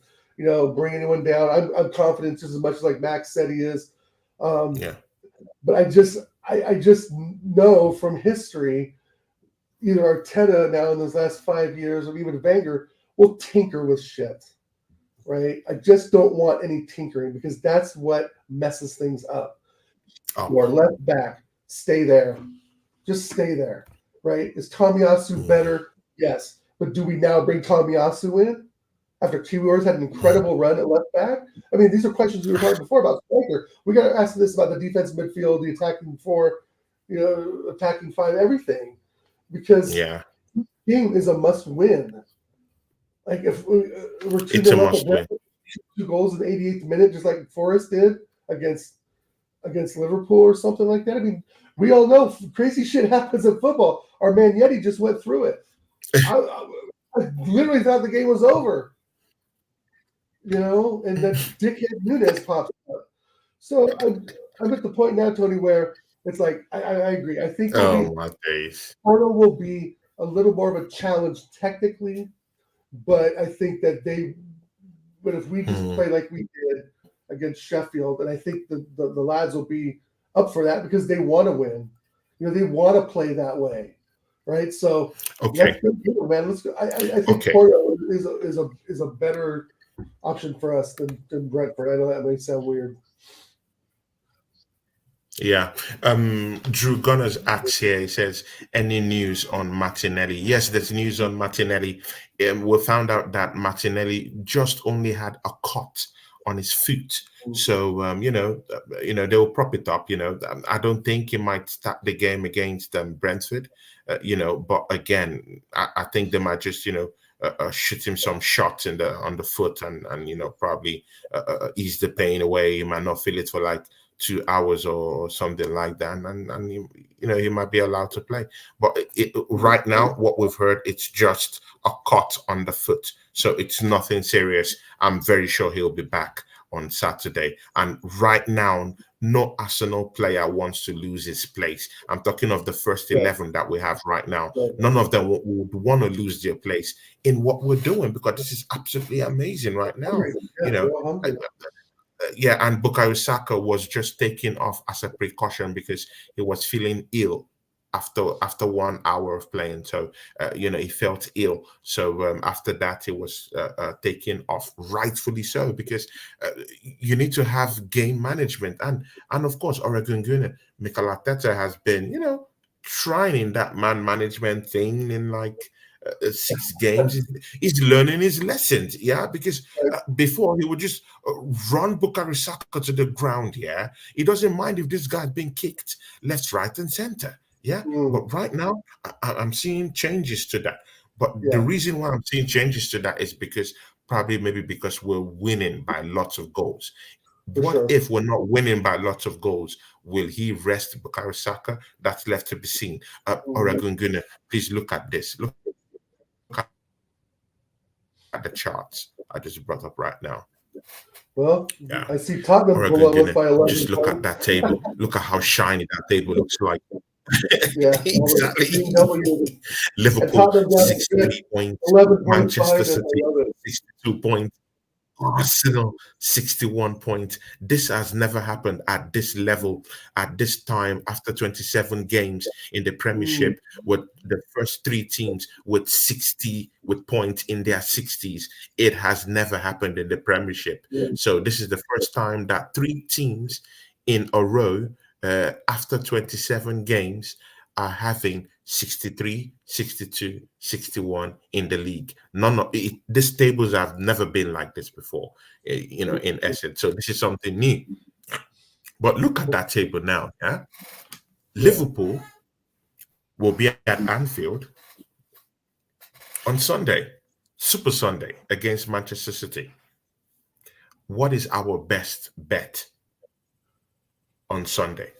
bring anyone down. I'm confident just as much as like Max said he is. Yeah. But I just know from history, either Arteta now in those last 5 years or even Wenger will tinker with shit, right? I just don't want any tinkering, because that's what messes things up. Or left back, stay there. Just stay there, right? Is Tomiyasu better? Yes. But do we now bring Tomiyasu in after Kiwior's had an incredible run at left back? I mean, these are questions we were talking before about striker. We got to ask this about the defense midfield, the attacking four, attacking five, everything, because game is a must win. Like if we're 2-0 up at Brentford, 2 goals in the 88th minute, just like Forest did against Liverpool or something like that. I mean, we all know crazy shit happens in football. Our man Yeti just went through it. I literally thought the game was over. And then dickhead Nunes pops up. So I'm at the point now, Tony, where it's like I agree. I think my days. Porto will be a little more of a challenge technically, but I think that but if we just play like we did against Sheffield, and I think the lads will be up for that, because they want to win. They want to play that way, right? So let's go, man. Let's go. I think Porto is a better option for us than Brentford. I know that may sound weird. Yeah. Drew Gunners asks here, he says, any news on Martinelli? Yes, there's news on Martinelli. We found out that Martinelli just only had a cut on his foot. So, they'll prop it up. I don't think he might start the game against Brentford, but again, I think they might just, shoot him some shots on the foot and probably ease the pain away. He might not feel it for like 2 hours or something like that, and he might be allowed to play. But right now, what we've heard, it's just a cut on the foot, so it's nothing serious. I'm very sure he'll be back on Saturday. And right now, no Arsenal player wants to lose his place. I'm talking of the first 11 that we have right now. None of them would want to lose their place in what we're doing, because this is absolutely amazing right now. And Bukayo Saka was just taken off as a precaution because he was feeling ill after 1 hour of playing. So he felt ill. So after that, he was taken off, rightfully so, because you need to have game management. And of course, Oregon Gunner, Mikel Arteta has been trying that man management thing in like 6 games. He's learning his lessons, because before he would just run Bukayo Saka to the ground. He doesn't mind if this guy's been kicked left, right, and center. But right now I'm seeing changes to that. But the reason why I'm seeing changes to that is because probably maybe because we're winning by lots of goals. For What sure. if we're not winning by lots of goals? Will he rest Bukayo Saka? That's left to be seen. Mhm. Oragun Gunnar, please look at this. Look at the charts I just brought up right now. Yeah. Well, I see Oragun Gunnar, Tottenham pull just up look by at that 11 table. points. Look at how shiny that table looks like. Yeah, almost Exactly. 3W. And Liverpool, Tottenham down to 63 fifth, points. 11 points Manchester behind us. City, I love it. 62 points. Arsenal 61 points. This has never happened at this level, at this time, after 27 games in the Mm, Premiership, with the first three teams with 60 with points in their 60s. It has never happened in the Premiership. yeah. So this is the first time that three teams in a row, after 27 games, are having 63, 62, 61 in the league. None of it, these tables have never been like this before, in essence. So this is something new. But look at that table now. Yeah, Yeah. Liverpool will be at Anfield on Sunday, Super Sunday against Manchester City. What is our best bet on Sunday?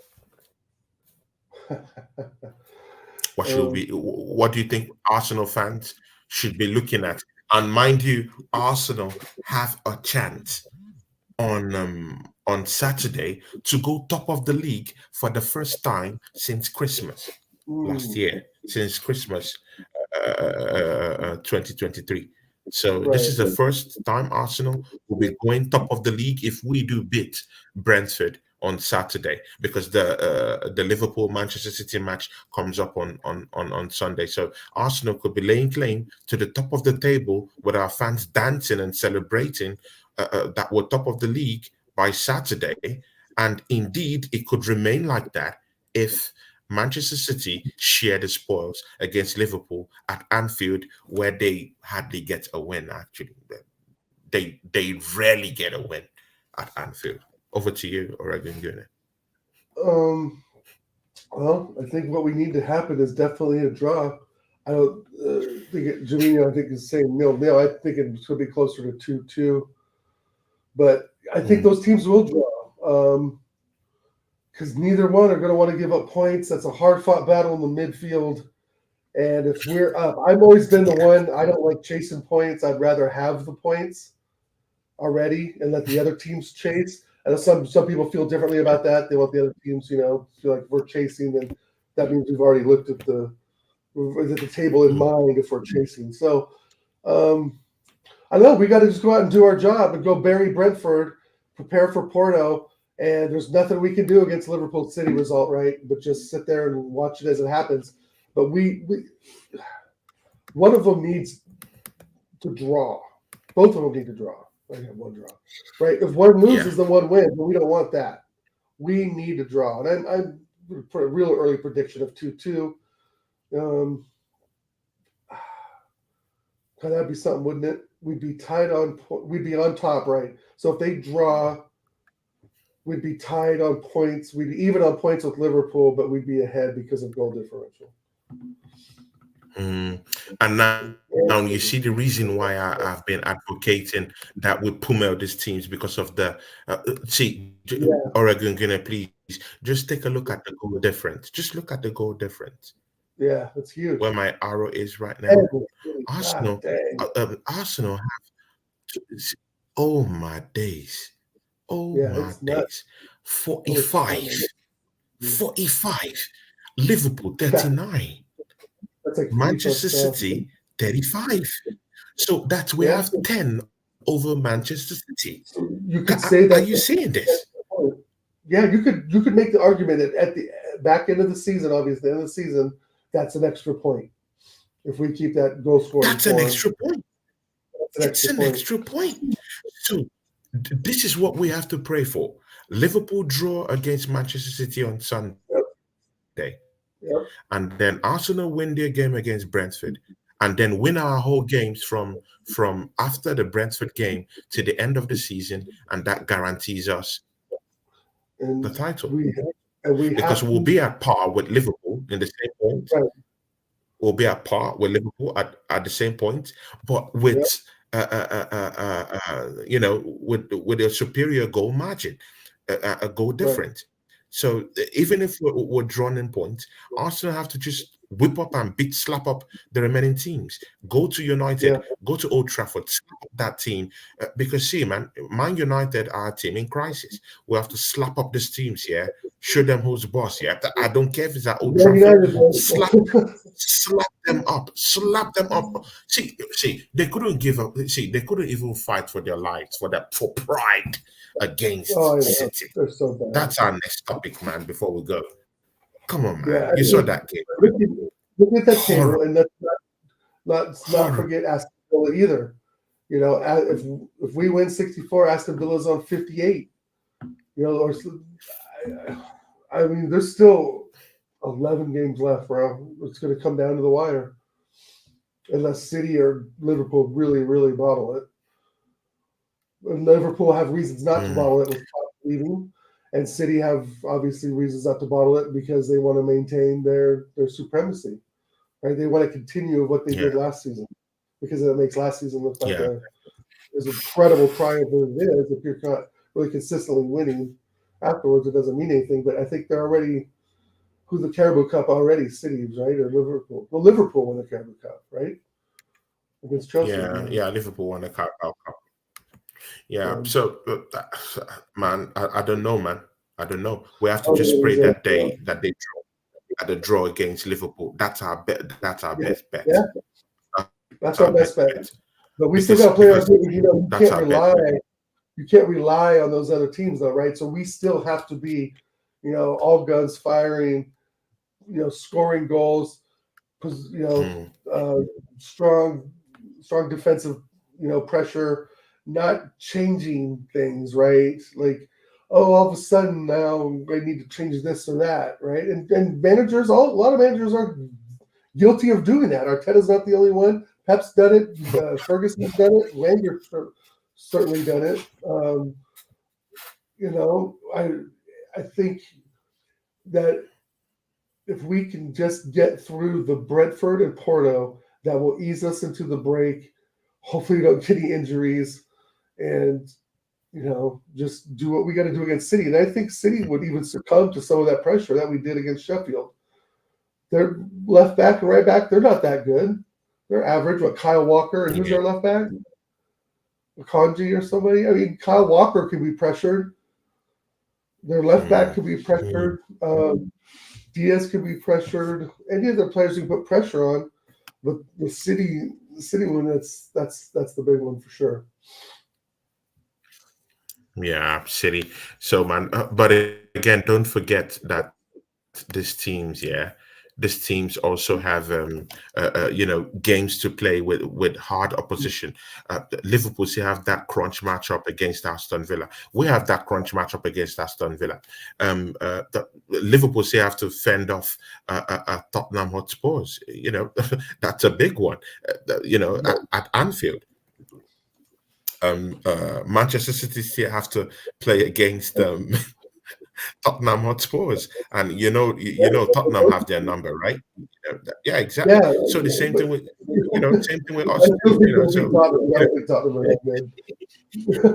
What should Um, we? What do you think Arsenal fans should be looking at? And mind you, Arsenal have a chance on Saturday to go top of the league for the first time since Christmas last mm, year, since Christmas 2023. So this right. is the first time Arsenal will be going top of the league if we do beat Brentford on Saturday, because the Liverpool Manchester City match comes up on Sunday. So Arsenal could be laying claim to the top of the table with our fans dancing and celebrating that we're top of the league by Saturday. And indeed, it could remain like that if Manchester City share the spoils against Liverpool at Anfield, where they hardly get a win. Actually, they rarely get a win at Anfield. Over to you, Oregon Gunner. Um, well, I think what we need to happen is definitely a draw. I don't think Jamino, I think is saying nil. I think it should be closer to 2-2. But I think Mm, those teams will draw. Because neither one are going to want to give up points. That's a hard fought battle in the midfield. And if we're up, I've always been the yeah. one, I don't like chasing points. I'd rather have the points already and let the other teams chase. And some people feel differently about that. They want the other teams, feel like if we're chasing, then that means we've already looked at the table in Mm, mind if we're chasing. So I know we got to just go out and do our job and go bury Brentford, prepare for Porto, and there's nothing we can do against Liverpool City result, right? But just sit there and watch it as it happens. But we one of them needs to draw. Both of them need to draw. I have one draw, right? If one yeah. loses, then one wins, but we don't want that. We need to draw, and I'm put a real early prediction of 2-2. Um, that'd be something, wouldn't it? We'd be tied on. We'd be on top, right? So if they draw, we'd be tied on points. We'd be even on points with Liverpool, but we'd be ahead because of goal differential. Mm. And now you see the reason why I've been advocating that we pummel these teams because of the Yeah, Oregon Gunner, please just take a look at the goal difference. Just look at the goal difference yeah, that's huge. where my arrow is right now. And God Arsenal, dang. Arsenal have, oh my days, oh Yeah, my it's nuts. days, Holy cow, 45, man. 45, Liverpool Yeah, 39. that's like FIFA Manchester stuff. City 35. So that we Yeah. have 10 over Manchester City. So you could say Are that. you seeing this? Yeah, you could make the argument that at the back end of the season, obviously, end of the season, that's an extra point. If we keep that goal scoring That's an for them, extra point. that's an It's extra an point. extra point. So this is what we have to pray for. Liverpool draw against Manchester City on Sunday, Yep. Yep. and then Arsenal win their game against Brentford, and then win our whole games from after the Brentford game to the end of the season, and that guarantees us the And title, we we because have we'll to. be at par with Liverpool in the same point. Right. We'll be at par with Liverpool at the same point, but Yep. with with a superior goal margin, a goal Right. difference. So even if we're drawn in points, Arsenal have to just whip up and slap up the remaining teams. Go to Yeah. United, go to Old Trafford, slap up that team. Because see, Man United are a team in crisis. We have to slap up these teams here, show them who's boss. Yeah, I don't care if it's at Old Man Trafford. United, Slap them up, slap them up. See, they couldn't give up. See, they couldn't even fight for their lives, for pride oh, against I know. City. They're so bad. That's our next topic, man. Before we go, come on, Yeah. man. You saw that game. Look at, look at that Horrible, table, and let's not horrible. forget Aston Villa either. If we win 64, Aston Villa's on 58. Or I mean, there's still 11 games left, bro. It's going to come down to the wire, unless City or Liverpool really, really bottle it. And Liverpool have reasons not to Mm, bottle it with Klopp leaving, and City have obviously reasons not to bottle it because they want to maintain their supremacy. Right? They want to continue what they yeah, did last season because it makes last season look like yeah, a as incredible triumph as it is. If you're not really consistently winning afterwards, it doesn't mean anything. But I think they're already who's the Carabao Cup already? City, right, or Liverpool? Well, Liverpool won the Carabao Cup, right, against Chelsea. yeah, Yeah. yeah. Liverpool won the Carabao Cup. Yeah. So, So, man, I don't know, man. I don't know. We have to oh, just it pray was a, that they draw, that the draw against Liverpool. That's our bet. That's our yeah, best bet. yeah, That's that's our our best best bet. bet. But we still got because to play our because game. You that's can't our best rely. bet. You can't rely on those other teams, though, right? So we still have to be, all guns firing, scoring goals, Mm, uh, strong, strong defensive, pressure, not changing things, right? Like, oh, all of a sudden now I need to change this or that, right? And managers, a lot of managers are guilty of doing that. Arteta's not the only one. Pep's done it. Ferguson's done it. Wenger certainly done it. You know, I think that if we can just get through the Brentford and Porto, that will ease us into the break. Hopefully, we don't get any injuries, and just do what we got to do against City. And I think City would even succumb to some of that pressure that we did against Sheffield. Their left back and right back, they're not that good. They're average. What, Kyle Walker, and who's yeah, our left back? Kanji or somebody. I mean, Kyle Walker could be pressured. Their left back mm, could be mm. pressured. Diaz could be pressured. Any of the players you put pressure on, but the city one, that's the big one for sure. Yeah, City. So, man, but again, don't forget that these teams, these teams also have games to play with hard opposition. Liverpool still have that crunch matchup against Aston Villa. We have that crunch matchup against Aston Villa. Liverpool still have to fend off Tottenham Hotspurs. That's a big one. At Anfield. Manchester City still have to play against Tottenham Hotspurs, and Tottenham have their number, right? Yeah, exactly. Yeah, So the same but thing with same thing with I us still too. think we'll beat So Tottenham. I you know, don't think Tottenham are that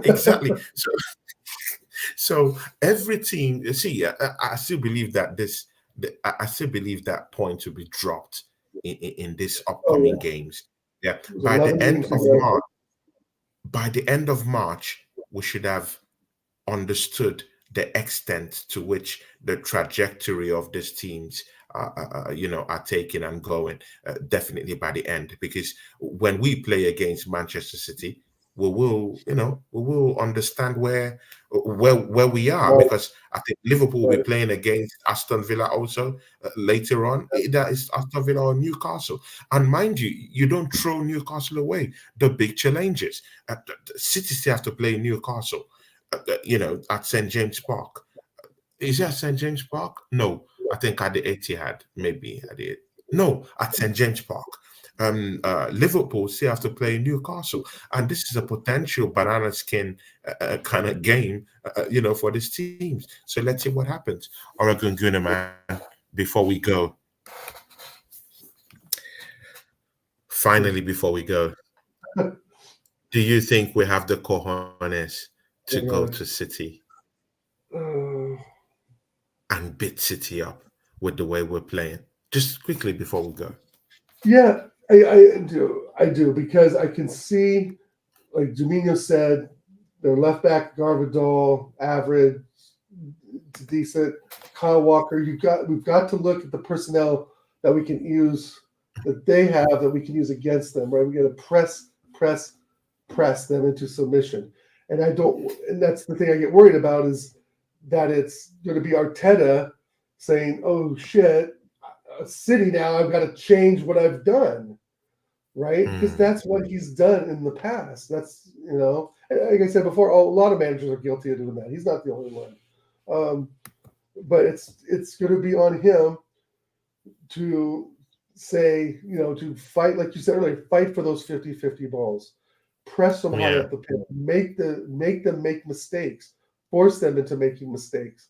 exactly. good. So every team, you see, I still believe that I still believe that point will be dropped in this Oh upcoming yeah, games. Yeah, there's 11 games to go. by the end of March, we should have understood the extent to which the trajectory of these teams are taking and going, definitely by the end, because when we play against Manchester City, we will understand where we are, Right. because I think Liverpool will be Right. playing against Aston Villa also later on. That is Aston Villa or Newcastle. And mind you, you don't throw Newcastle away. The big challenges, City still have to play Newcastle, at St. James Park. Is it at St. James Park? No, I think at the Etihad, maybe at the no, at St. James Park. Liverpool still have to play Newcastle, and this is a potential banana skin kind of game, for these teams. So let's see what happens. Oregon Gunner, man. Before we go, finally, before we go, Do you think we have the cojones to They're go gonna, to City uh, and beat City up with the way we're playing? Just quickly before we go. yeah, I do. I do because I can see, like Juminho said, their left back Garvadol, average, decent. Kyle Walker, we've got to look at the personnel that we can use that they have that we can use against them. Right, we got to press them into submission. And that's the thing I get worried about is that it's going to be Arteta saying, "Oh shit, City now I've got to change what I've done." Right? Because Mm, that's what he's done in the past. That's like I said before, a lot of managers are guilty of doing that. He's not the only one. Um, but it's going to be on him to say, to fight, like you said earlier, fight for those 50-50 balls, press them high yeah. up the pitch, make them make mistakes, force them into making mistakes,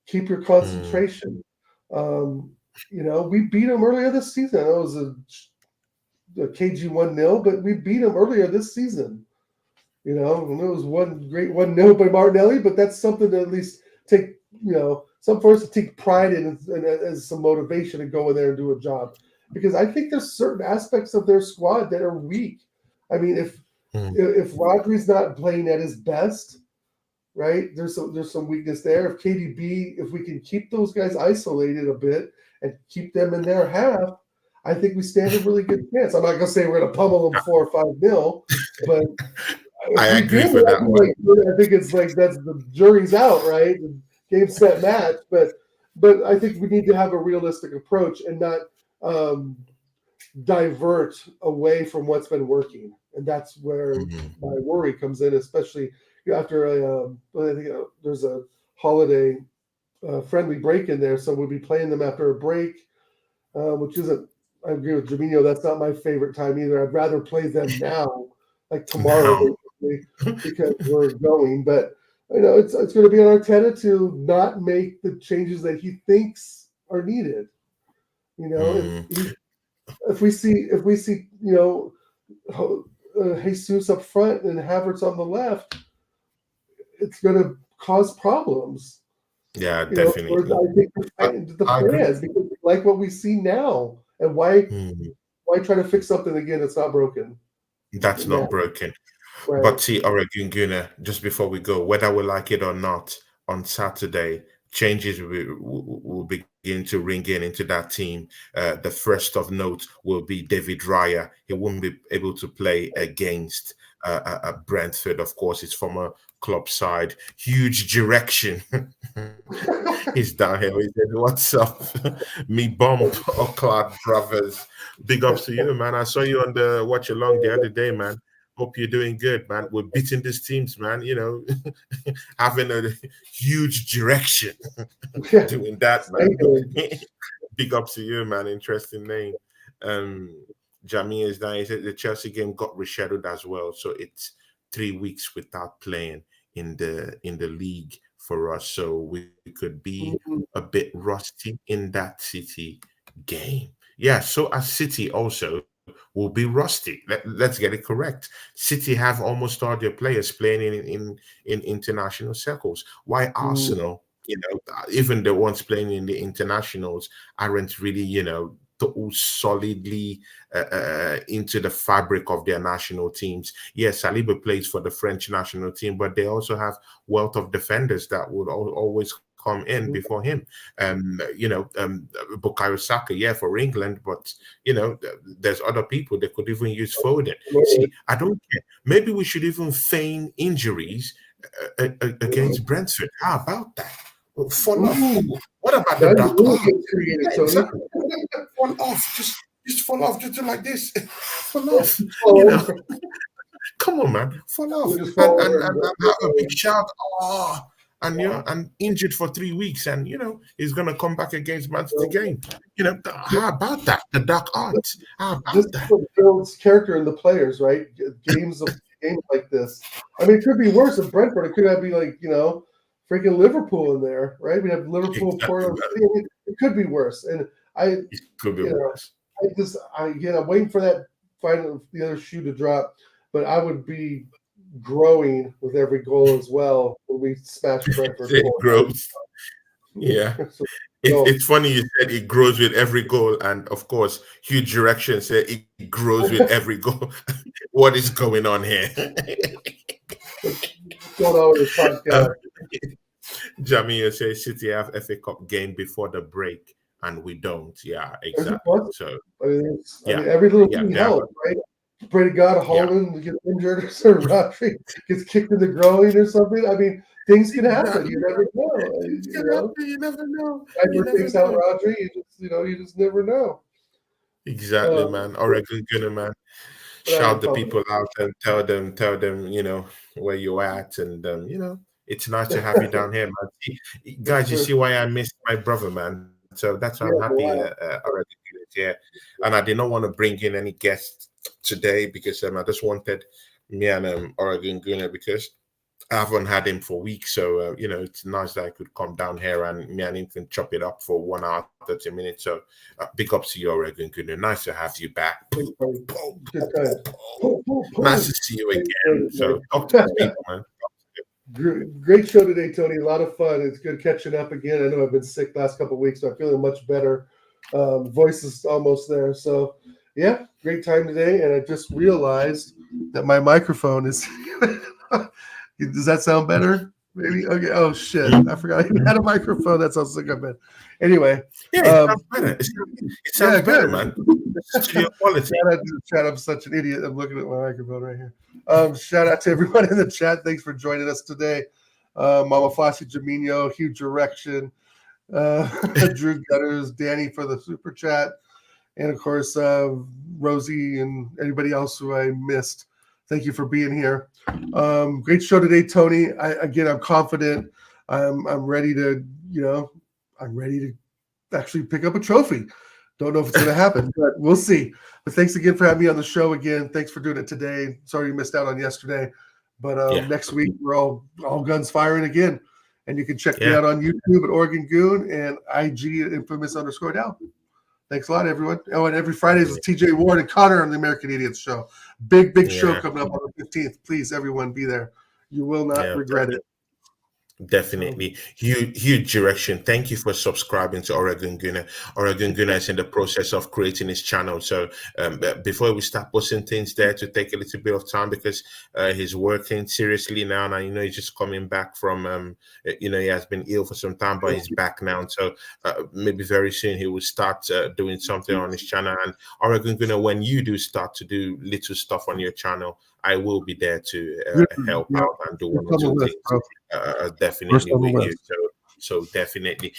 keep your Mm, concentration. We beat them earlier this season. It was a KG 1-0, but we beat them earlier this season. And it was one great 1-0 by Martinelli, but that's something to at least take, some for us to take pride in and as some motivation to go in there and do a job. Because I think there's certain aspects of their squad that are weak. I mean, mm, if Rodri's not playing at his best, right? There's some weakness there. If KDB, if we can keep those guys isolated a bit and keep them in their half, I think we stand a really good chance. I'm not gonna say we're gonna pummel them 4 or 5-0, but I if we agree do, for that one. I think it's like that's the jury's out, right? The game, set, match. But I think we need to have a realistic approach and not divert away from what's been working, and that's where Mm, my worry comes in, especially after I think there's a holiday friendly break in there, so we'll be playing them after a break, which isn't. I agree with Jamino. That's not my favorite time either. I'd rather play them now, like tomorrow, no. basically, because we're going. But it's going to be on Arteta to not make the changes that he thinks are needed. Mm, If we see Jesus up front and Havertz on the left, it's going to cause problems. yeah, Towards, definitely. I think I, the I agree. fans, because they like what we see now, and why Mm, try to fix something again that's not broken that's now, not broken. right? But see, Oregunguna, just before we go, whether we like it or not, on Saturday, changes will begin to ring in into that team. The first of note will be David Raya. He won't be able to play against Brentford, of course, his former club side. Huge direction. He's down here. He said, "What's up, me bump or Claude brothers? Big ups to you, man. I saw you on the watch along the other day, man. Hope you're doing good, man. We're beating these teams, man. Having a huge direction Yeah, doing that, man. statement. Big up to you, man. Interesting name. Um, Jamie is down. He said the Chelsea game got rescheduled as well, so it's 3 weeks without playing in the league for us. So we could be Mhm. a bit rusty in that City game. Yeah. So as City also will be rusty. Let's get it correct. City have almost all their players playing in international circles. Why Arsenal? Even the ones playing in the internationals aren't really, too solidly into the fabric of their national teams. Yes, Saliba plays for the French national team, but they also have wealth of defenders that would always come in before him. Bukayo Saka, yeah, for England, but there's other people that could even use Foden. See, I don't care. Maybe we should even feign injuries against Brentford. How about that? Fall off. Ooh, What about the now dark you're really art? getting creative, Yeah, Tony. exactly. Fall off. Just fall off. Just do like this. Fall off. You Fall know, over. come on, man. Fall off. We just And fall and, over and, and have a big shout. Oh, and injured for 3 weeks, and he's gonna come back against Man City game. How about that? The dark art. How this about is that? what builds character in the players, right? Games like this. I mean, it could be worse in Brentford. It could have be like freaking Liverpool in there, right? We have Liverpool, Exactly, Porto. man. I mean, it could be worse, and I, It could be you know, worse. I'm waiting for that final the other shoe to drop. but I would be growing with every goal as well when we smashed Brentford It 4-2. grows. Yeah. So, It's funny you said it grows with every goal, and of course, huge direction said it grows with every goal. What is going on here? what's going on with this um, podcast? Jamia says City have FA Cup game before the break, and we don't. Yeah, There's a exactly. plus. So I yeah, mean, every little yeah, thing they have. helps, right? Pray to God, Yeah, Holland gets injured or Rodri gets kicked in the groin or something. I mean, things can happen. exactly. You never know. It's You gonna know, happen. You never know. You Piper never takes out know. Rodri. You just never know. Exactly, Uh, man. Oregon Gunner, man. but having Shout the fun. people out and tell them, where you're at, and it's nice to have you down here, man. Yes, Guys, you sir. see why I missed my brother, man. So that's why I'm Yeah, happy. wow. Oregon Gunner is here, and I did not want to bring in any guests today because I just wanted me and Oregon Gunner because I haven't had him for weeks, so it's nice that I could come down here and me and him can chop it up for 1 hour, 30 minutes. So big ups to you, Oregon Gunner. Nice to have you back. Thanks, buddy. Good times. Pull, pull, Nice pull. to see you Thanks, again. So talk to the everybody. people, man. Great show today, Tony. A lot of fun. It's good catching up again. I know I've been sick the last couple of weeks, so I'm feeling much better. Voice is almost there. So, yeah, great time today. And I just realized that my microphone is. Does that sound better? Maybe. Okay. Oh shit! I forgot I even had a microphone. That's how sick I've been. Anyway. Yeah, it sounds better. It sounds Yeah, better, good. man. Studio quality. Shout out to the chat. I'm such an idiot. I'm looking at my microphone right here. Shout out to everyone in the chat. Thanks for joining us today. Mama Flossie Jamino, Huge Erection, Drew Gutters, Danny for the super chat, and of course Rosie and anybody else who I missed. Thank you for being here. Great show today, Tony. I'm confident. I'm ready to, I'm ready to actually pick up a trophy. Don't know if it's going to happen, but we'll see. But thanks again for having me on the show again. Thanks for doing it today. Sorry you missed out on yesterday. But next week, we're all guns firing again. And you can check me out on YouTube at Oregon Goon and IG at infamous_Dow. Thanks a lot, everyone. Oh, and every Friday is TJ Ward and Connor on the American Idiots Show. Big show coming up on the 15th. Please, everyone, be there. You will not regret it. Definitely. Huge direction. Thank you for subscribing to Oregon Gunner. Oregon Gunner is in the process of creating his channel. So before we start posting things there, to take a little bit of time because he's working seriously now. And he's just coming back from, he has been ill for some time, but he's back now. So maybe very soon he will start doing something on his channel. And Oregon Gunner, when you do start to do little stuff on your channel, I will be there to help out and do one or two things. Definitely with you. So definitely.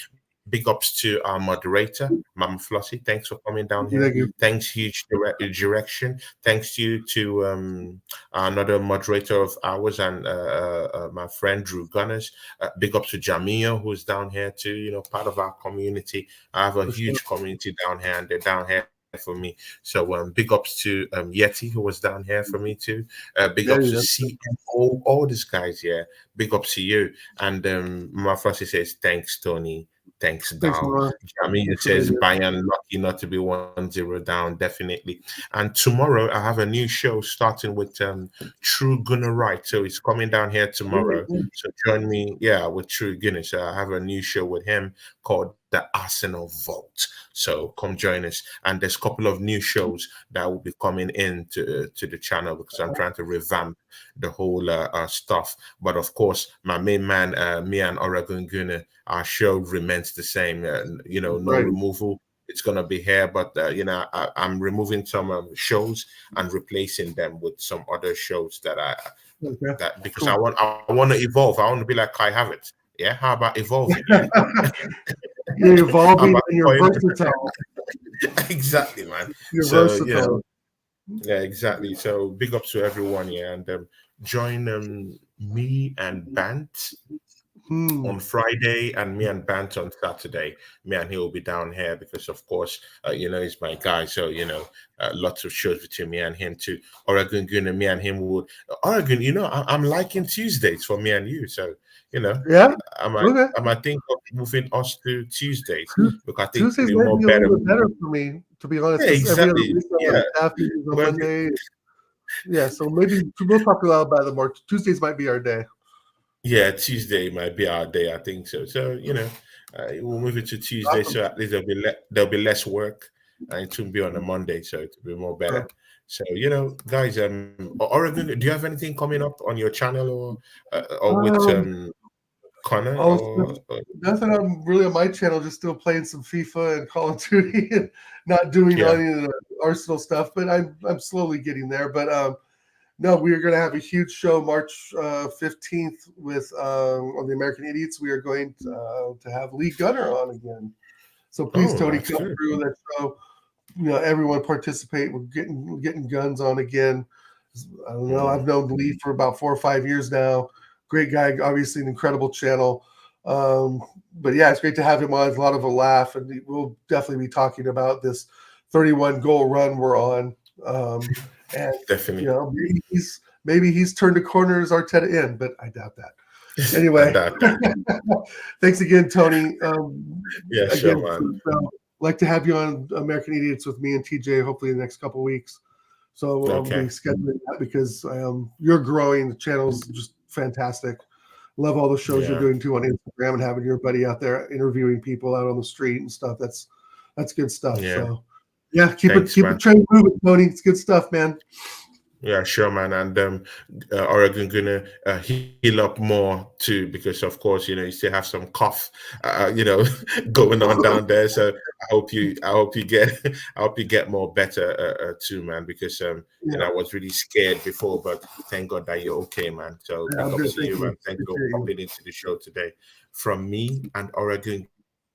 Big ups to our moderator, Mama Flossie. Thanks for coming down here. Thanks, huge direction. Thanks to you to another moderator of ours and my friend Drew Gunners. Big ups to Jamia, who's down here too, part of our community. I have a huge community down here, and they're down here for me. So big ups to Yeti, who was down here for me too. Big ups to CMO, all these guys here. Big ups to you. And my Flossie says, thanks, Tony. Thanks, Dal. Jamil says, Bayern lucky not to be 1-0 down, definitely. And tomorrow I have a new show starting with True Gunner Wright. So he's coming down here tomorrow. So join me, with True Gunner. So I have a new show with him called The Arsenal Vault. So come join us. And there's a couple of new shows that will be coming in to the channel because I'm trying to revamp the whole stuff. But of course, my main man, me and Oregon Gunner, our show remains the same. No removal. It's gonna be here, but I'm removing some shows and replacing them with some other shows that because I want to evolve. I want to be like Kai Havertz. Yeah, how about evolving? You're evolving and you're versatile. Exactly, man. You're versatile. Yeah, exactly. So big ups to everyone here, and join me and Bant on Friday and me and Bant on Saturday. Me and he will be down here because, of course, he's my guy. So, lots of shows between me and him too. Oregon Gunner, me and him would. Oregon, I'm liking Tuesdays for me and you. So, I might think of moving us to Tuesdays because I think Tuesdays might be a little bit better for me, to be honest. Yeah, exactly. Monday. Yeah, so maybe we'll talk about it more. Tuesdays might be our day. Yeah, Tuesday might be our day. I think so. So we'll move it to Tuesday, Awesome. so at least there'll be less work, and it won't be on a Monday, so it'll be more better. Sure. So guys, Oregon, do you have anything coming up on your channel or with Um, Connor oh, or nothing. I'm really on my channel, just still playing some FIFA and Call of Duty, and not doing yeah? any of the Arsenal stuff. But I'm slowly getting there. But no, we are going to have a huge show March 15th with on the American Idiots. We are going to have Lee Gunner on again. So please, Oh, Tony, that's come good. through that show. Everyone participate. We're getting guns on again. I don't know. I've known Lee for about 4 or 5 years now. Great guy, obviously an incredible channel. But yeah, it's great to have him on. It's a lot of a laugh, and we'll definitely be talking about this 31 goal run we're on. And Definitely. maybe he's turned a corner as Arteta in, but I doubt that. I Anyway, doubt that. thanks again, Tony. Yeah, sure, Again, man. like to have you on American Idiots with me and TJ, hopefully in the next couple of weeks. So I'll be Okay. scheduling that because you're growing. The channel's just fantastic. Love all the shows you're Yeah. doing too on Instagram and having your buddy out there interviewing people out on the street and stuff. That's good stuff. Yeah. So yeah, keep Thanks, the man. train moving, Tony. It's good stuff, man. Yeah, sure, man. And Oregon gonna heal up more too, because of course, you still have some cough, going on down there. So I hope you get, I hope you get more better too, man. Because I was really scared before, but thank God that you're okay, man. So big ups to you, man. Thank you for popping into the show today. From me and Oregon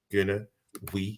Gunner, we